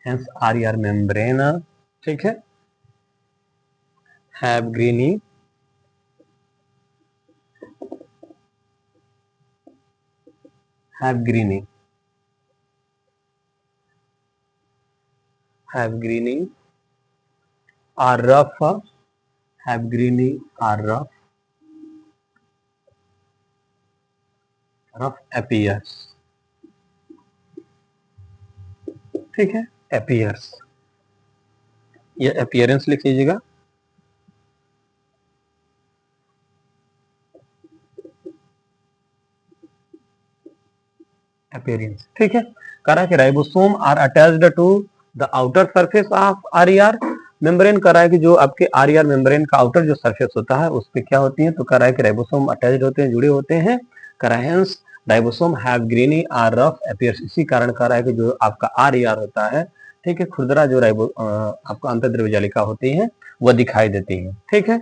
hence are membrane, ठीक है, have greeny, have greeny, have greeny or rough, have greeny or rough appears, ठीक है, appears, ये appearance लिख लीजिएगा। अपीयरेंस, ठीक है। कह रहा है कि ribosome are attached to the outer surface of RER membrane. कह रहा है कि जो आपके आरईआर मेम्ब्रेन का आउटर जो सरफेस होता है उस पे क्या होती है, तो कह रहा है कि राइबोसोम अटैच्ड होते हैं, जुड़े होते हैं। कह रहा है hence ribosome have grainy are rough appears. इसी कारण कह रहा है कि जो आपका आरईआर होता है, ठीक है, खुरदरा जो आपका अंतर्द्रव्य जालिका होती है वह दिखाई देती है, ठीक है।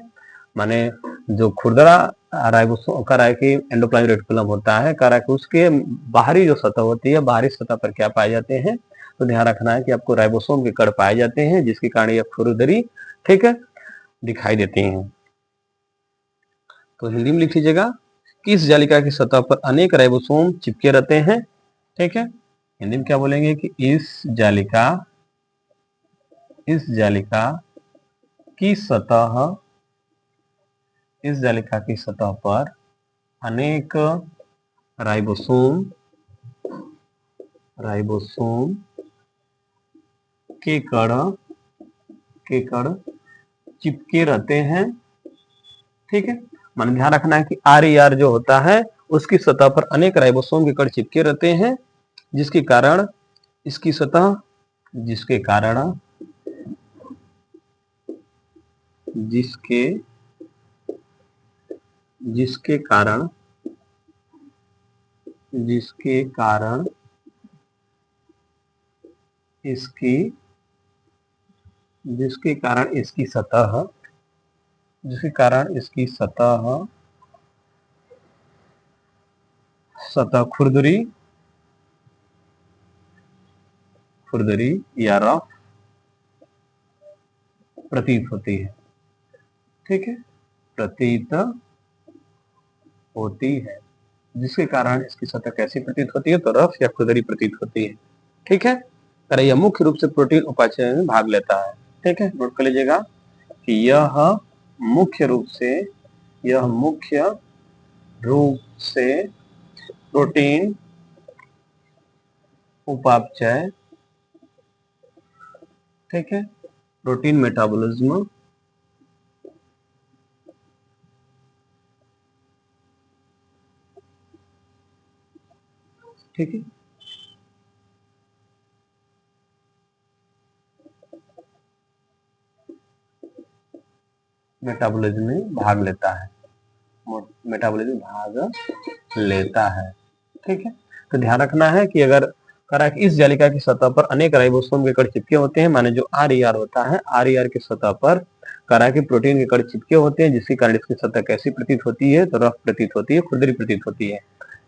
माने जो खुरदरा राइबोसोम कह रहा है कि एंडोप्लाज्मिक रेटिकुलम होता है, कह रहा है कि उसके बाहरी जो सतह होती है, बाहरी सतह पर क्या पाए जाते हैं, तो ध्यान रखना है कि आपको राइबोसोम के कण पाए जाते हैं, जिसके कारण ये खुरदरी, ठीक है, दिखाई देती हैं। तो हिंदी में लिख लीजिएगा कि इस जालिका की सतह पर अनेक राइबोसोम चिपके रहते हैं, ठीक है। हिंदी में क्या बोलेंगे कि इस जालिका की सतह इस जालिका की सतह पर अनेक राइबोसोम के कण चिपके रहते हैं, ठीक है। मान ध्यान रखना है कि आरईआर जो होता है उसकी सतह पर अनेक राइबोसोम के कण चिपके रहते हैं, जिसके कारण इसकी सतह जिसके कारण जिसके जिसके कारण जिसके कारण इसकी जिसके कारण इसकी सतह खुरदरी या रफ प्रतीत होती है, ठीक है, प्रतीत होती है। जिसके कारण इसकी सतह कैसी प्रतीत होती है, तो रफ या खुरदरी प्रतीत होती है, ठीक है। अरे यह मुख्य रूप से प्रोटीन उपापचय में भाग लेता है, ठीक है। नोट कर लीजिएगा कि यह मुख्य रूप से प्रोटीन उपापचय, ठीक है, प्रोटीन मेटाबॉलिज्म ठीक है, मेटाबॉलिज्म में भाग लेता है, मेटाबॉलिज्म भाग लेता है, ठीक है। तो ध्यान रखना है कि अगर करा कि इस जालिका की सतह पर अनेक राइबोसोम के कण चिपके होते हैं, माने जो आरईआर होता है, आरईआर की सतह पर करा कि प्रोटीन के कण चिपके होते हैं, जिसके कारण इसकी सतह कैसी प्रतीत होती है, तो रफ प्रतीत होती है, खुरदरी प्रतीत होती है।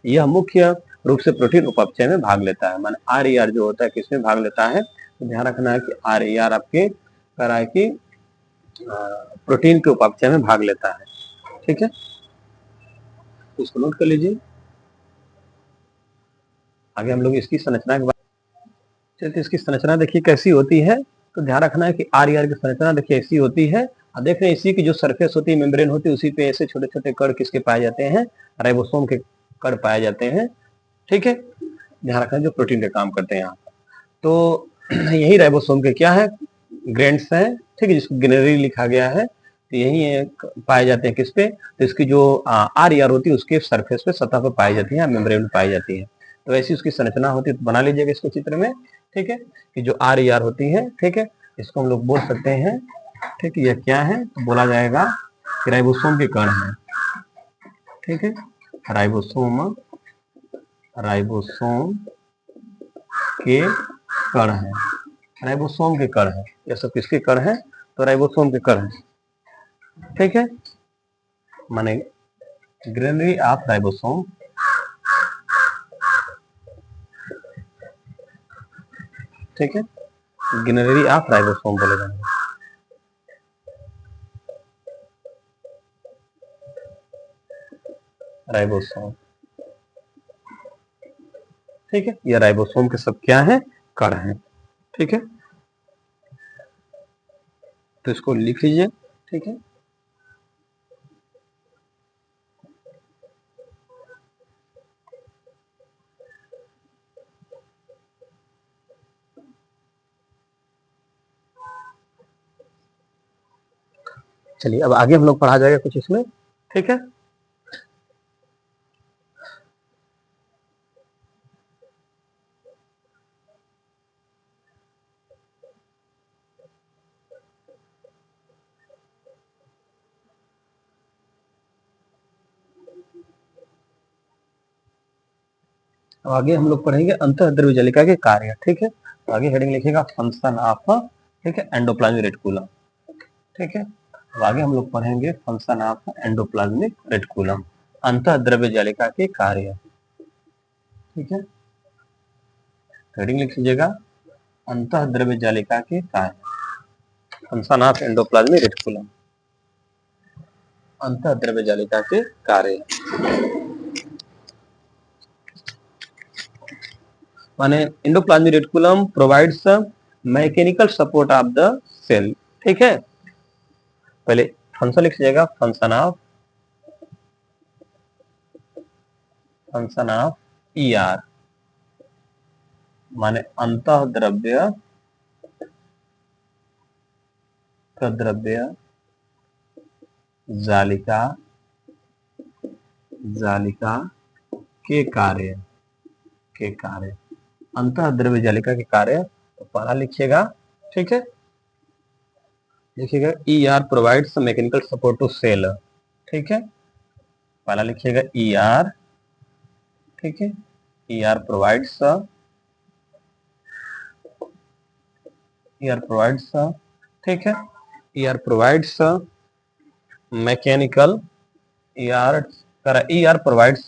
यह मुख्य रूप से प्रोटीन उपापचय में भाग लेता है, माने आरईआर जो होता है किसमें भाग लेता है, तो ध्यान रखना है कि आरईआर आपके करा कि प्रोटीन के उपापचय में भाग लेता है, ठीक है। इसको नोट कर लीजिए। आगे हम लोग इसकी संरचना के बारे चलते, इसकी संरचना देखिए कैसी होती है। तो ध्यान रखना है कि आरईआर की संरचना देखिए ऐसी होती है। अब देख रहे हैं इसी की जो सरफेस होती है, मेम्ब्रेन होती है, उसी पे ऐसे छोटे छोटे कण किसके पाए जाते हैं, राइबोसोम के कण पाए जाते हैं, ठीक है। ध्यान रखना जो प्रोटीन का काम करते हैं यहाँ। तो यही राइबोसोम के क्या है, ग्रेन्स हैं, ठीक है, जिसको गिनरी लिखा गया है। तो यही पाए जाते हैं किस पे, तो इसकी जो आरईआर होती है उसके सरफेस पे, सतह पे पाई जाती है, मेम्ब्रेन में पाई जाती है। तो ऐसी उसकी संरचना होती है, तो बना लीजिएगा इसको चित्र में, ठीक है, कि जो आरईआर होती है, ठीक है, इसको हम लोग बोल सकते हैं, ठीक है, यह क्या है, तो बोला जाएगा कि राइबोसोम के कण है, ठीक है, राइबोसोम राइबोसोम के कण है, राइबोसोम के कण है, ये सब किसके कण है, तो राइबोसोम के कण है, ठीक है, माने ग्रेनरी ऑफ राइबोसोम, ठीक है, ग्रेनरी ऑफ राइबोसोम बोले जाएंगे, राइबोसोम, ठीक है, ये राइबोसोम के सब क्या है, कण है, ठीक है। तो इसको लिख लीजिए, ठीक है। चलिए अब आगे हम लोग पढ़ा जाएगा कुछ इसमें, ठीक है। अब आगे हम लोग पढ़ेंगे अंतःद्रव्य जालिका के कार्य। ठीक है, तो आगे हेडिंग लिखेगा फंक्शन ऑफ, ठीक है, एंडोप्लाज्मिक रेटिकुलम। ठीक है, अब आगे हम लोग पढ़ेंगे फंक्शन ऑफ एंडोप्लाज्मिक रेटिकुलम, अंतःद्रव्य जालिका के कार्य। ठीक है, हेडिंग लिख लीजिएगा अंतःद्रव्य जालिका के कार्य, फंक्शन ऑफ एंडोप्लाज्मिक रेटिकुलम, अंतःद्रव्य जालिका के कार्य। माने endoplasmic reticulum provides mechanical support of the cell. ठीक है, पहले फंक्शन लिख लीजिएगा फंक्शन ऑफ ईआर, माने अंतःद्रव्य जालिका के कार्य अंतःद्रव्य जालिका के कार्य। तो पहला लिखिएगा, ठीक है, लिखिएगा E R provides mechanical support to cell. ठीक है, पहला लिखिएगा ई आर, ठीक है, ई आर प्रोवाइड्स ठीक है, E R provides mechanical, E R provides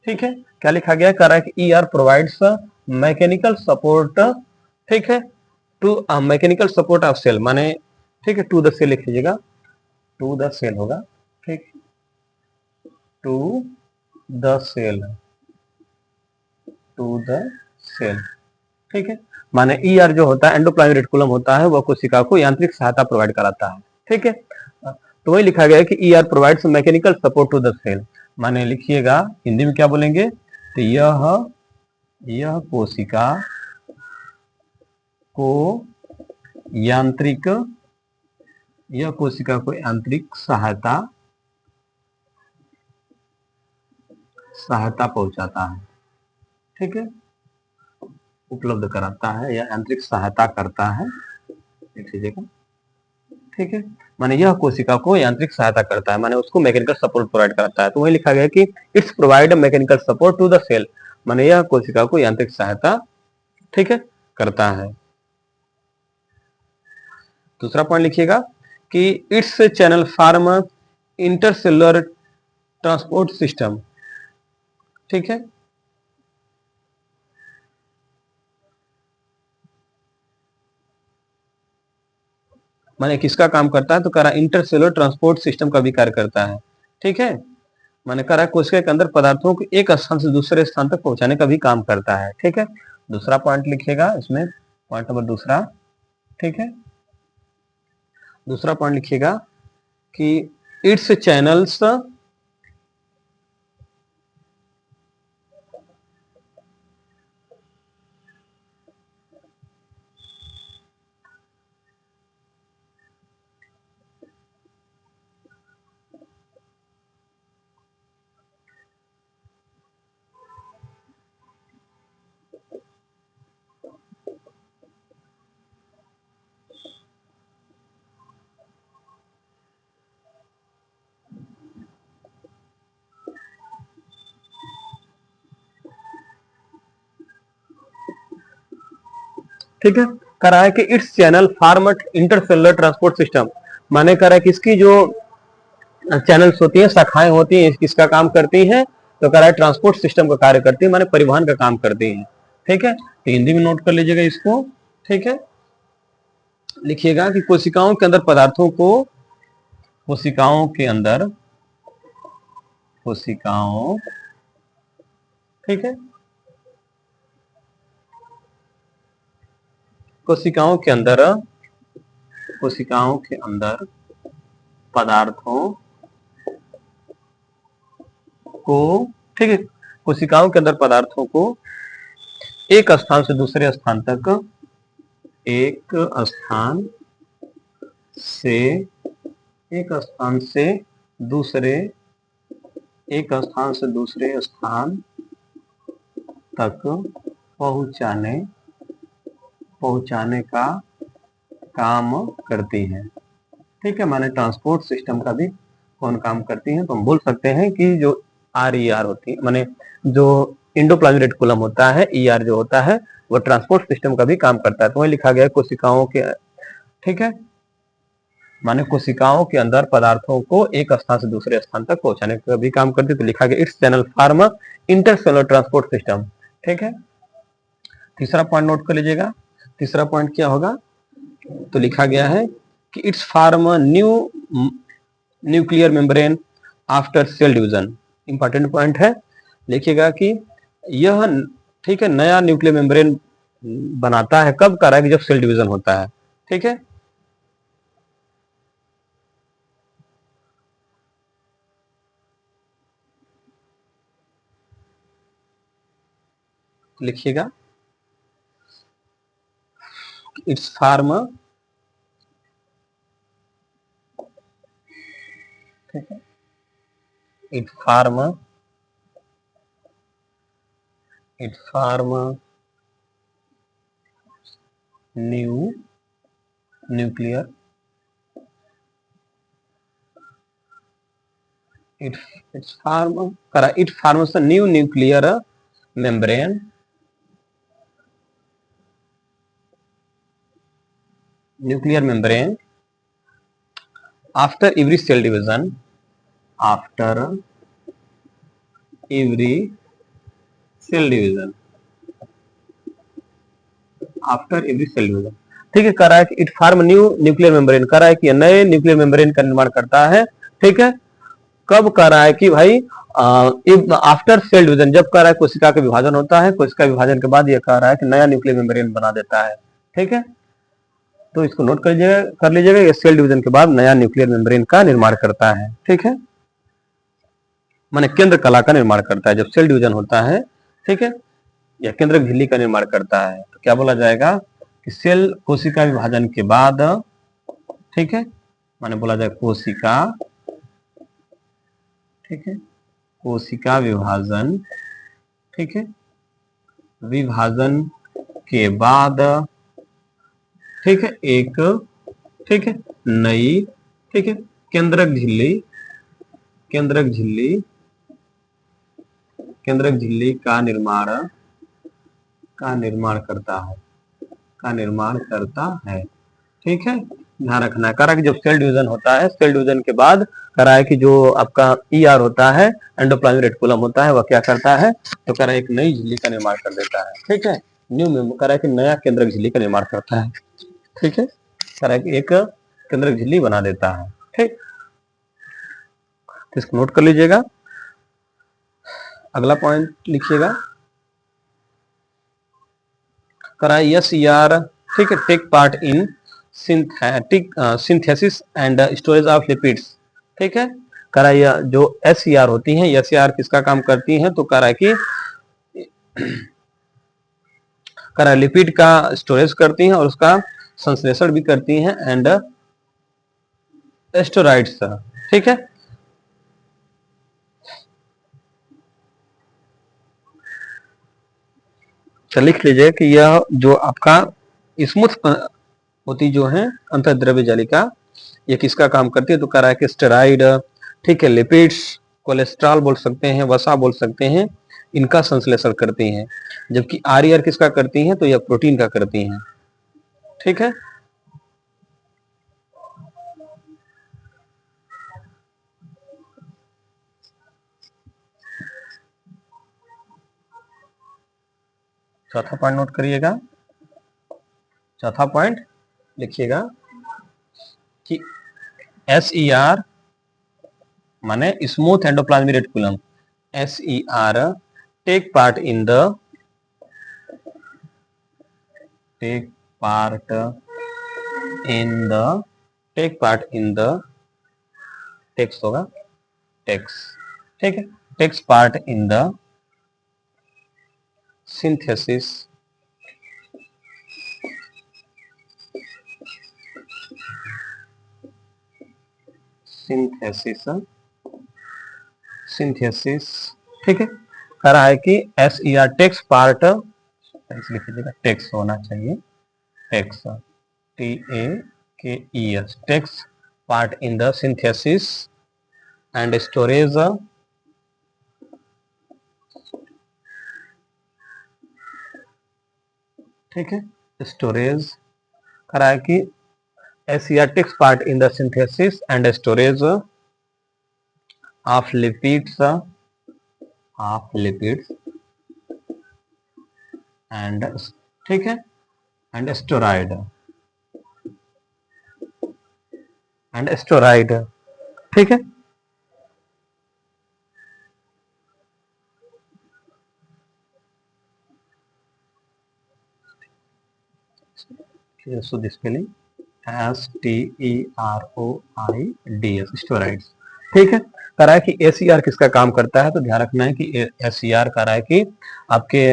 ठीक है, क्या लिखा गया, कह रहा है कि E R provides mechanical support, ठीक है, to mechanical support of cell, माने ठीक है, टू द सेल लिख लीजिएगा, टू द सेल होगा, ठीक, टू द सेल, ठीक है, माने ई आर जो होता है एंडोप्लाज्मिक रेटिकुलम होता है, वह कोशिका को यांत्रिक सहायता प्रोवाइड कराता है। ठीक है, तो वही लिखा गया है कि E R provides mechanical support to the cell, माने लिखिएगा हिंदी में क्या बोलेंगे, तो यह कोशिका को यांत्रिक सहायता पहुंचाता है। ठीक है, उपलब्ध कराता है या यांत्रिक सहायता करता है, देख लीजिएगा। ठीक है, माने यह कोशिका को यांत्रिक सहायता करता है, माने उसको मैकेनिकल सपोर्ट प्रोवाइड करता है। तो वही लिखा गया कि its provide mechanical support to the cell, माने यह कोशिका को यांत्रिक सहायता, ठीक है, करता है। दूसरा पॉइंट लिखिएगा कि it's channel form intercellular transport system. ठीक है, माने किसका काम करता है, तो कह रहा इंटरसेलुलर ट्रांसपोर्ट सिस्टम का भी कार्य करता है। ठीक है, माने कह रहा कोशिका के अंदर पदार्थों को एक स्थान से दूसरे स्थान तक पहुंचाने का भी काम करता है। ठीक है, दूसरा पॉइंट लिखिएगा इसमें, पॉइंट नंबर दूसरा। ठीक है, दूसरा पॉइंट लिखिएगा कि इट्स चैनल्स ठीक है, कह रहा है कि it's channel format intercellular transport system, माने कह रहा है कि इसकी जो चैनल्स होती हैं, शाखाएं होती हैं, किसका काम करती हैं, तो कह रहा है ट्रांसपोर्ट सिस्टम का कार्य करती है, माने परिवहन का काम करती हैं। ठीक है, तो हिंदी में नोट कर लीजिएगा इसको। ठीक है, लिखिएगा कि कोशिकाओं के अंदर पदार्थों को, कोशिकाओं ठीक है, कोशिकाओं के अंदर पदार्थों को, ठीक है, कोशिकाओं के अंदर पदार्थों को एक स्थान से दूसरे स्थान तक, एक स्थान से एक स्थान से दूसरे स्थान तक पहुंचाने का काम करती है। ठीक है, माने ट्रांसपोर्ट सिस्टम का भी कौन काम करती है, तो हम बोल सकते हैं कि जो RER होती है, माने जो एंडोप्लाज्मिक रेटिकुलम होता है, ER जो होता है वो ट्रांसपोर्ट सिस्टम का भी काम करता है। तो वही लिखा गया कोशिकाओं के, ठीक है, माने कोशिकाओं के अंदर पदार्थों को एक स्थान से दूसरे स्थान तक पहुंचाने का भी काम करती है। तो लिखा गया it's channel form intercellular transport system. ठीक है, तीसरा पॉइंट नोट कर लीजिएगा। तीसरा पॉइंट क्या होगा, तो लिखा गया है कि it's form new nuclear membrane after sale division. Important point है, लिखिएगा कि यह, ठीक है, नया न्यूक्लियर मेम्ब्रेन बनाता है, कब कर रहा है कि जब सेल डिवीजन होता है। ठीक है, लिखिएगा इट्स फॉर्म, ठीक है, it form new nuclear its form करा it forms new nuclear membrane after every cell division after every cell division ठीक है, कर रहा है कि it form new nuclear membrane, कर रहा है कि नए न्यूक्लियर मेम्ब्रेन का निर्माण करता है। ठीक है, कब कर रहा है कि भाई आफ्टर सेल डिवीजन, जब कर रहा है कोशिका का विभाजन होता है, कोशिका विभाजन के बाद यह कह रहा है कि नया न्यूक्लियर मेम्ब्रेन बना देता है। ठीक है, तो इसको नोट कर लीजिएगा, ये सेल डिवीजन के बाद नया न्यूक्लियर मेम्ब्रेन का निर्माण करता है। ठीक है, माने केंद्र कला का निर्माण करता है जब सेल डिवीजन होता है। ठीक है, या केंद्रक झिल्ली का निर्माण करता है, तो क्या बोला जाएगा कि सेल कोशिका विभाजन के बाद, ठीक है, माने बोला जाए कोशिका, ठीक है, कोशिका विभाजन, ठीक है, विभाजन के बाद, ठीक है, एक, ठीक है, नई, ठीक है, केंद्रक झिल्ली का निर्माण करता है। ठीक है, ध्यान रखना है, करा कि जब सेल डिवीजन होता है, सेल डिवीजन के बाद करा है कि जो आपका ER होता है, एंडोप्लाज्मिक रेटिकुलम होता है, वह क्या करता है, तो करा एक नई झिल्ली का निर्माण कर देता है। ठीक है, करा कि नया केंद्रक झिल्ली का निर्माण करता है। ठीक है, करा कि एक केंद्रक झिल्ली बना देता है। ठीक, तो इसको नोट कर लीजिएगा। अगला पॉइंट लिखिएगा, करा SER, ठीक है, take part in synthesis and storage of lipids. ठीक है, करा यह जो SER होती है, SER किसका काम करती है, तो करा कि करा लिपिड का स्टोरेज करती हैं और उसका संश्लेषण भी करती हैं, एंड स्टेरॉइड्स। ठीक है, तो लिख लीजिए कि यह जो आपका स्मूथ होती जो है अंतःद्रव्य जालिका, ये किसका काम करती है, तो कह रहा है कि स्टेरॉइड, ठीक है, लिपिड्स, कोलेस्ट्रॉल बोल सकते हैं, वसा बोल सकते हैं, इनका संश्लेषण करती हैं। जबकि RER किसका करती हैं, तो यह प्रोटीन का करती हैं। ठीक है, चौथा पॉइंट नोट करिएगा। चौथा पॉइंट लिखिएगा कि SER माने smooth endoplasmic reticulum, SER take part in the take part in the takes होगा, टेक्स, ठीक है, takes part in the synthesis synthesis, synthesis, ठीक है। कह रहा है कि SER टेक्स पार्ट, लिख लीजिएगा, टेक्स होना चाहिए, takes TAKES, takes part in the synthesis and storage, ठीक है, स्टोरेज। कह रहा है कि SER takes part in the synthesis and storage of lipids, and, ठीक है, and steroid, ठीक है। शुद्ध स्पेलिंग STEROIDS, स्टेरॉइड्स, ठीक है। कह रहा है कि SER किसका काम करता है, तो ध्यान रखना है कि SER कह रहा है कि आपके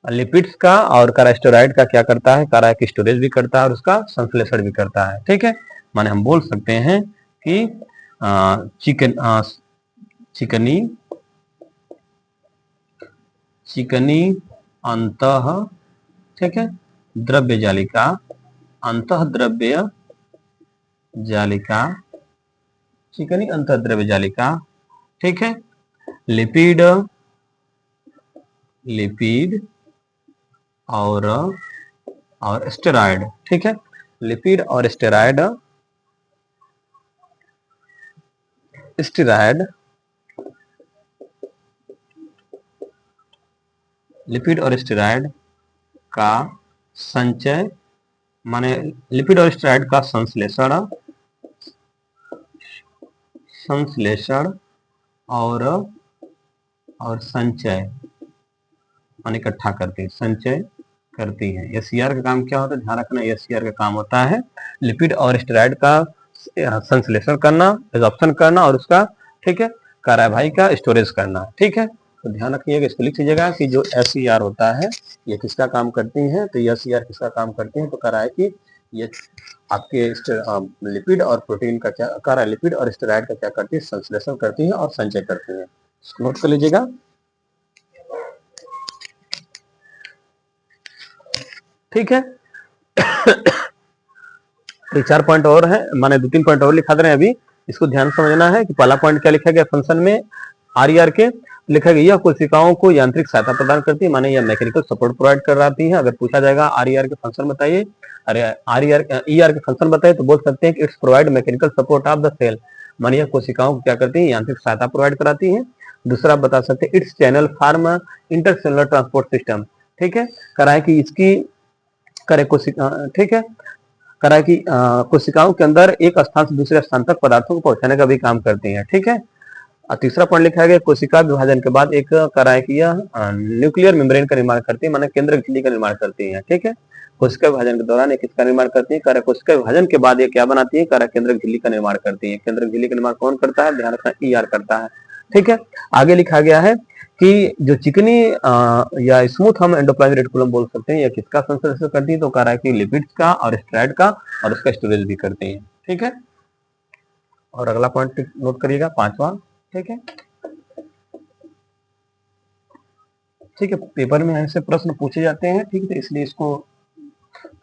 लिपिड्स का, और कह रहा है स्टेरॉइड का क्या करता है, कह रहा है कि स्टोरेज भी करता है और उसका संश्लेषण भी करता है, ठीक है। माने हम बोल सकते हैं कि चिकनी अंतः, ठीक है, द्रव्य जालिका, अंतः द्रव्य जालिका, चिकनी अंतः द्रव्य जालिका, ठीक है। लिपिड और स्टेरॉइड, ठीक है। लिपिड और स्टेरॉइड, लिपिड और स्टेरॉइड का संचय, माने लिपिड और स्टेरॉइड का संश्लेषण और संचय, माने इकट्ठा करती है, संचय करती है। SER का काम क्या होता है, ध्यान रखना, SER का काम होता है लिपिड और स्टेरॉइड का संश्लेषण करना, एब्जॉर्प्शन करना और उसका, ठीक है, कार्यवाही का स्टोरेज करना, ठीक है। तो ध्यान रखिएगा, इसको लिख लीजिएगा कि जो SER होता है ये किसका काम करती है, तो SER किसका काम करती है, तो कह रहा है कि ये आपके लिपिड और प्रोटीन का क्या कह रहा है, लिपिड और स्टेरॉइड का क्या करती है, संश्लेषण करती है और संचय करती है। इसको नोट कर लीजिएगा, ठीक है। तो 4 पॉइंट और है, माने 2-3 पॉइंट और लिखा दे रहे हैं अभी, इसको ध्यान समझना है कि पहला पॉइंट क्या लिखा गया फंक्शन में, RER के लिखा गया यह कोशिकाओं को यांत्रिक सहायता प्रदान करती है, माने यह मैकेनिकल सपोर्ट प्रोवाइड कर रही है। अगर पूछा जाएगा RER के फंक्शन बताइए, अरे ER के फंक्शन बताइए, तो बोल सकते हैं कि its provide mechanical support of the cell, माने यह कोशिकाओं को क्या करती है, यांत्रिक सहायता प्रोवाइड कराती है। दूसरा बता सकते हैं it's channel form intercellular transport system, ठीक है। कह रहा है कि इसकी करे कोशिका, ठीक है, कह रहा है कि कोशिकाओं के अंदर एक स्थान से दूसरे स्थान तक पदार्थों को पहुंचाने का भी काम करती है, ठीक है। तीसरा पॉइंट लिखा गया कोशिका विभाजन के बाद एक कह रहा है कि यह न्यूक्लियर मेम्ब्रेन का निर्माण करती है, माने केंद्रक झिल्ली का निर्माण करती है, ठीक है। कोशिका विभाजन के दौरान एक किसका निर्माण करती है, कह रहा है कोशिका विभाजन के बाद ये क्या बनाती है, कह रहा है केंद्रक झिल्ली का निर्माण करती है। केंद्रक झिल्ली का निर्माण कौन करता है, ध्यान रखना, ER करता है, ठीक है। आगे लिखा गया है कि जो चिकनी या स्मूथ हम एंडोप्लाज्मिक रेटिकुलम बोल सकते हैं, यह किसका संश्लेषण करती है, तो कह रहा है कि लिपिड्स का और स्टेरॉइड का, और उसका स्टोरेज भी करती है, ठीक है। और अगला पॉइंट नोट करिएगा, 5वां, ठीक है, ठीक है। पेपर में ऐसे प्रश्न पूछे जाते हैं, ठीक है, तो इसलिए इसको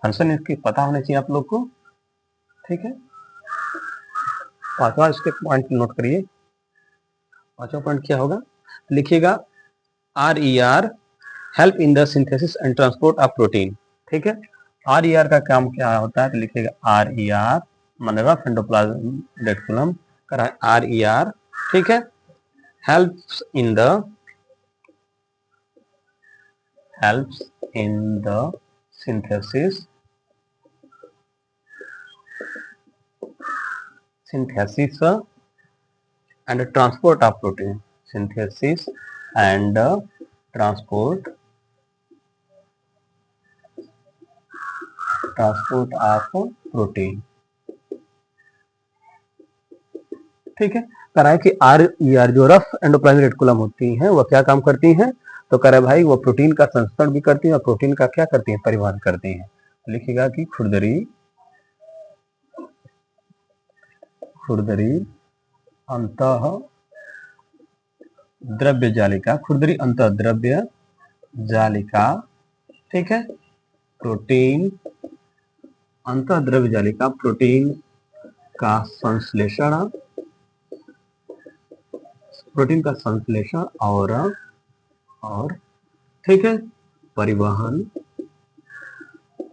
फंक्शन इसकी पता होना चाहिए आप लोग को, ठीक है। 5वां इसके पॉइंट नोट करिए, 5वां पॉइंट क्या होगा, लिखिएगा RER help in the synthesis and transport of protein, ठीक है। RER का काम क्या होता है, तो लिखिएगा RER माने रफ एंडोप्लाज्मिक रेटिकुलम, कह रहा है RER, ठीक है, helps in the synthesis and transport of protein, synthesis and transport of protein, ठीक है। कह रहा है कि RER जो रफ एंडोप्लाज्मिक रेटिकुलम होती हैं वह क्या काम करती हैं, तो कह रहा है भाई वो प्रोटीन का संस्करण भी करती है और प्रोटीन का क्या करती है, परिवहन करती है। लिखिएगा कि खुरदरी अंतः द्रव्य जालिका, खुरदरी अंतः द्रव्य जालिका, ठीक है, प्रोटीन अंतः द्रव्य जालिका प्रोटीन का संश्लेषण, प्रोटीन का संश्लेषण और ठीक है परिवहन,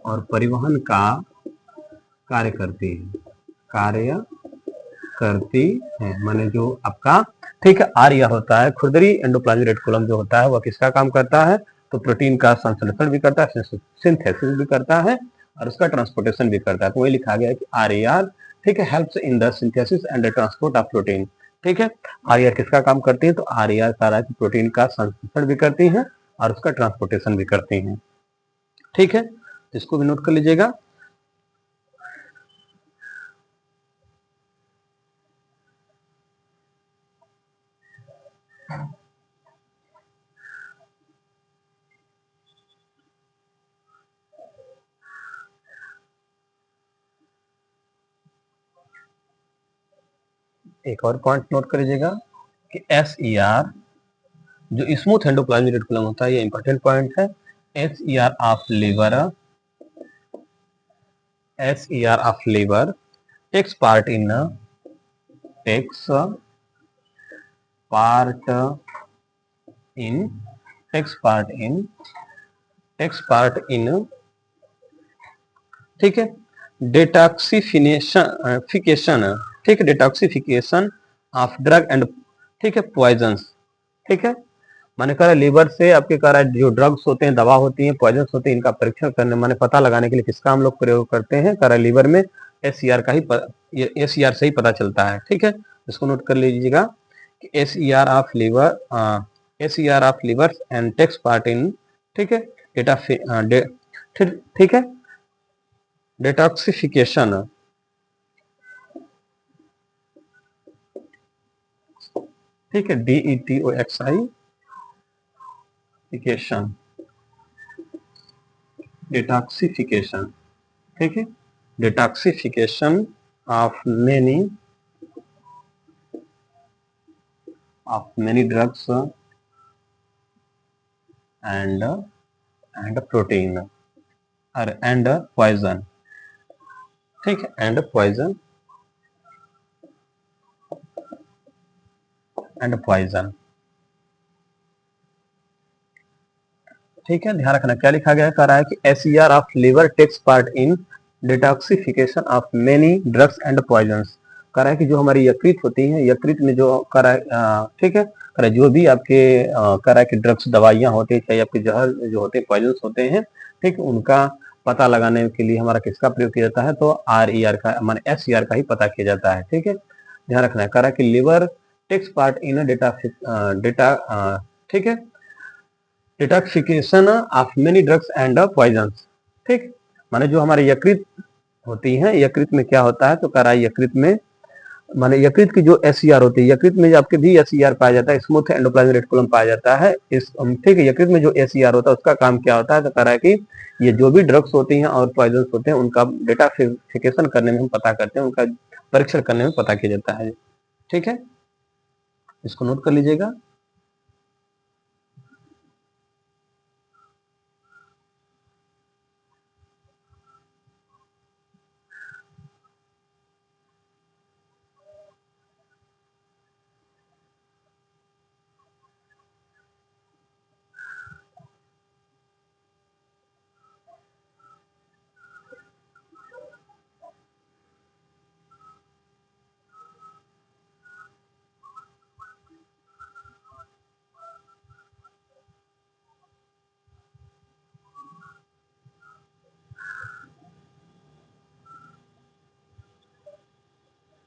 और परिवहन का कार्य करती है, कार्य करती है। माने जो आपका ठीक है आर यह होता है, खुरदरी एंडोप्लाज्मिक रेटिकुलम जो होता है वह किसका काम करता है, तो प्रोटीन का संश्लेषण भी करता है, सिंथेसिस भी करता है और उसका ट्रांसपोर्टेशन भी करता है। तो वही लिखा गया है कि आर ए आर ठीक है helps in the synthesis and the transport of protein. ठीक है, आर ए आर किसका काम करती है, तो आर ए आर सारा प्रोटीन का संश्लेषण भी करती है और उसका ट्रांसपोर्टेशन भी करती है। ठीक है, इसको भी नोट कर लीजिएगा। एक और पॉइंट नोट कर लीजिएगा कि एस ई आर जो स्मूथ एंडोप्लाज्मिक रेटिकुलम होता है, ये इंपॉर्टेंट पॉइंट है। S E R of liver, S E R of liver takes part in takes part in takes part in takes part in ठीक है डिटॉक्सिफिकेशन, ठीक है detoxification of drug and ठीक है पॉइजन्स। ठीक है, माने कह रहा है लीवर से आपके कह रहा है जो ड्रग्स होते हैं, दवा होती हैं, पॉइजन्स होते हैं, इनका परीक्षण करने माने पता लगाने के लिए किसका हम लोग प्रयोग करते हैं, कह रहा है लीवर में एसईआर का ही एसईआर से ही पता चलता है। ठीक है, इसको नोट कर लीजिएगा कि SER of liver, SER of liver and takes part in ठीक है डेटा ठीक है डिटॉक्सिफिकेशन, ठीक है DETOXI डिटॉक्सिफिकेशन, ठीक है detoxification of many drugs and protein और एंड पॉइजन। ठीक है, एंड पॉइजन ठीक है, ध्यान रखना क्या लिखा गया है, कह रहा है कि SER of liver takes part in detoxification of many drugs and poisons. कह रहा है कि जो हमारी यकृत होती है, यकृत में जो कह रहा है ठीक है कह रहा है जो भी आपके कह रहा है कि ड्रग्स दवाइयां होती है, चाहे आपके जहर जो होते हैं पॉइजन्स होते हैं, ठीक उनका पता लगाने के लिए हमारा किसका प्रयोग किया जाता है, तो आर ई आर का माने एस ई आर का ही पता किया जाता है। ठीक है, ध्यान रखना है, कह रहा है कि liver takes part in data ठीक है detoxification of many drugs and poisons. ठीक, माने जो हमारे यकृत होती हैं, यकृत में क्या होता है, तो कह रहा है यकृत में माने यकृत की जो एसईआर होती है, यकृत में आपके भी एसईआर पाया जाता है, स्मूथ एंडोप्लाज्मिक रेटिकुलम पाया जाता है। इस ठीक है यकृत में जो एसईआर होता है उसका काम क्या होता है, तो कह रहा है कि ये जो भी ड्रग्स होती हैं और पॉइजन्स होते हैं उनका डिटॉक्सिफिकेशन करने में हम पता करते हैं, उनका परीक्षण करने में पता किया जाता है। ठीक है, इसको नोट कर लीजिएगा।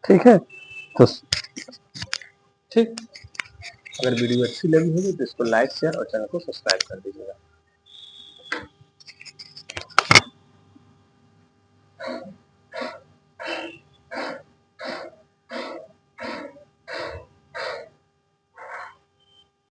ठीक है, तो ठीक, अगर वीडियो अच्छी लगी होगी तो इसको लाइक शेयर और चैनल को सब्सक्राइब कर दीजिएगा।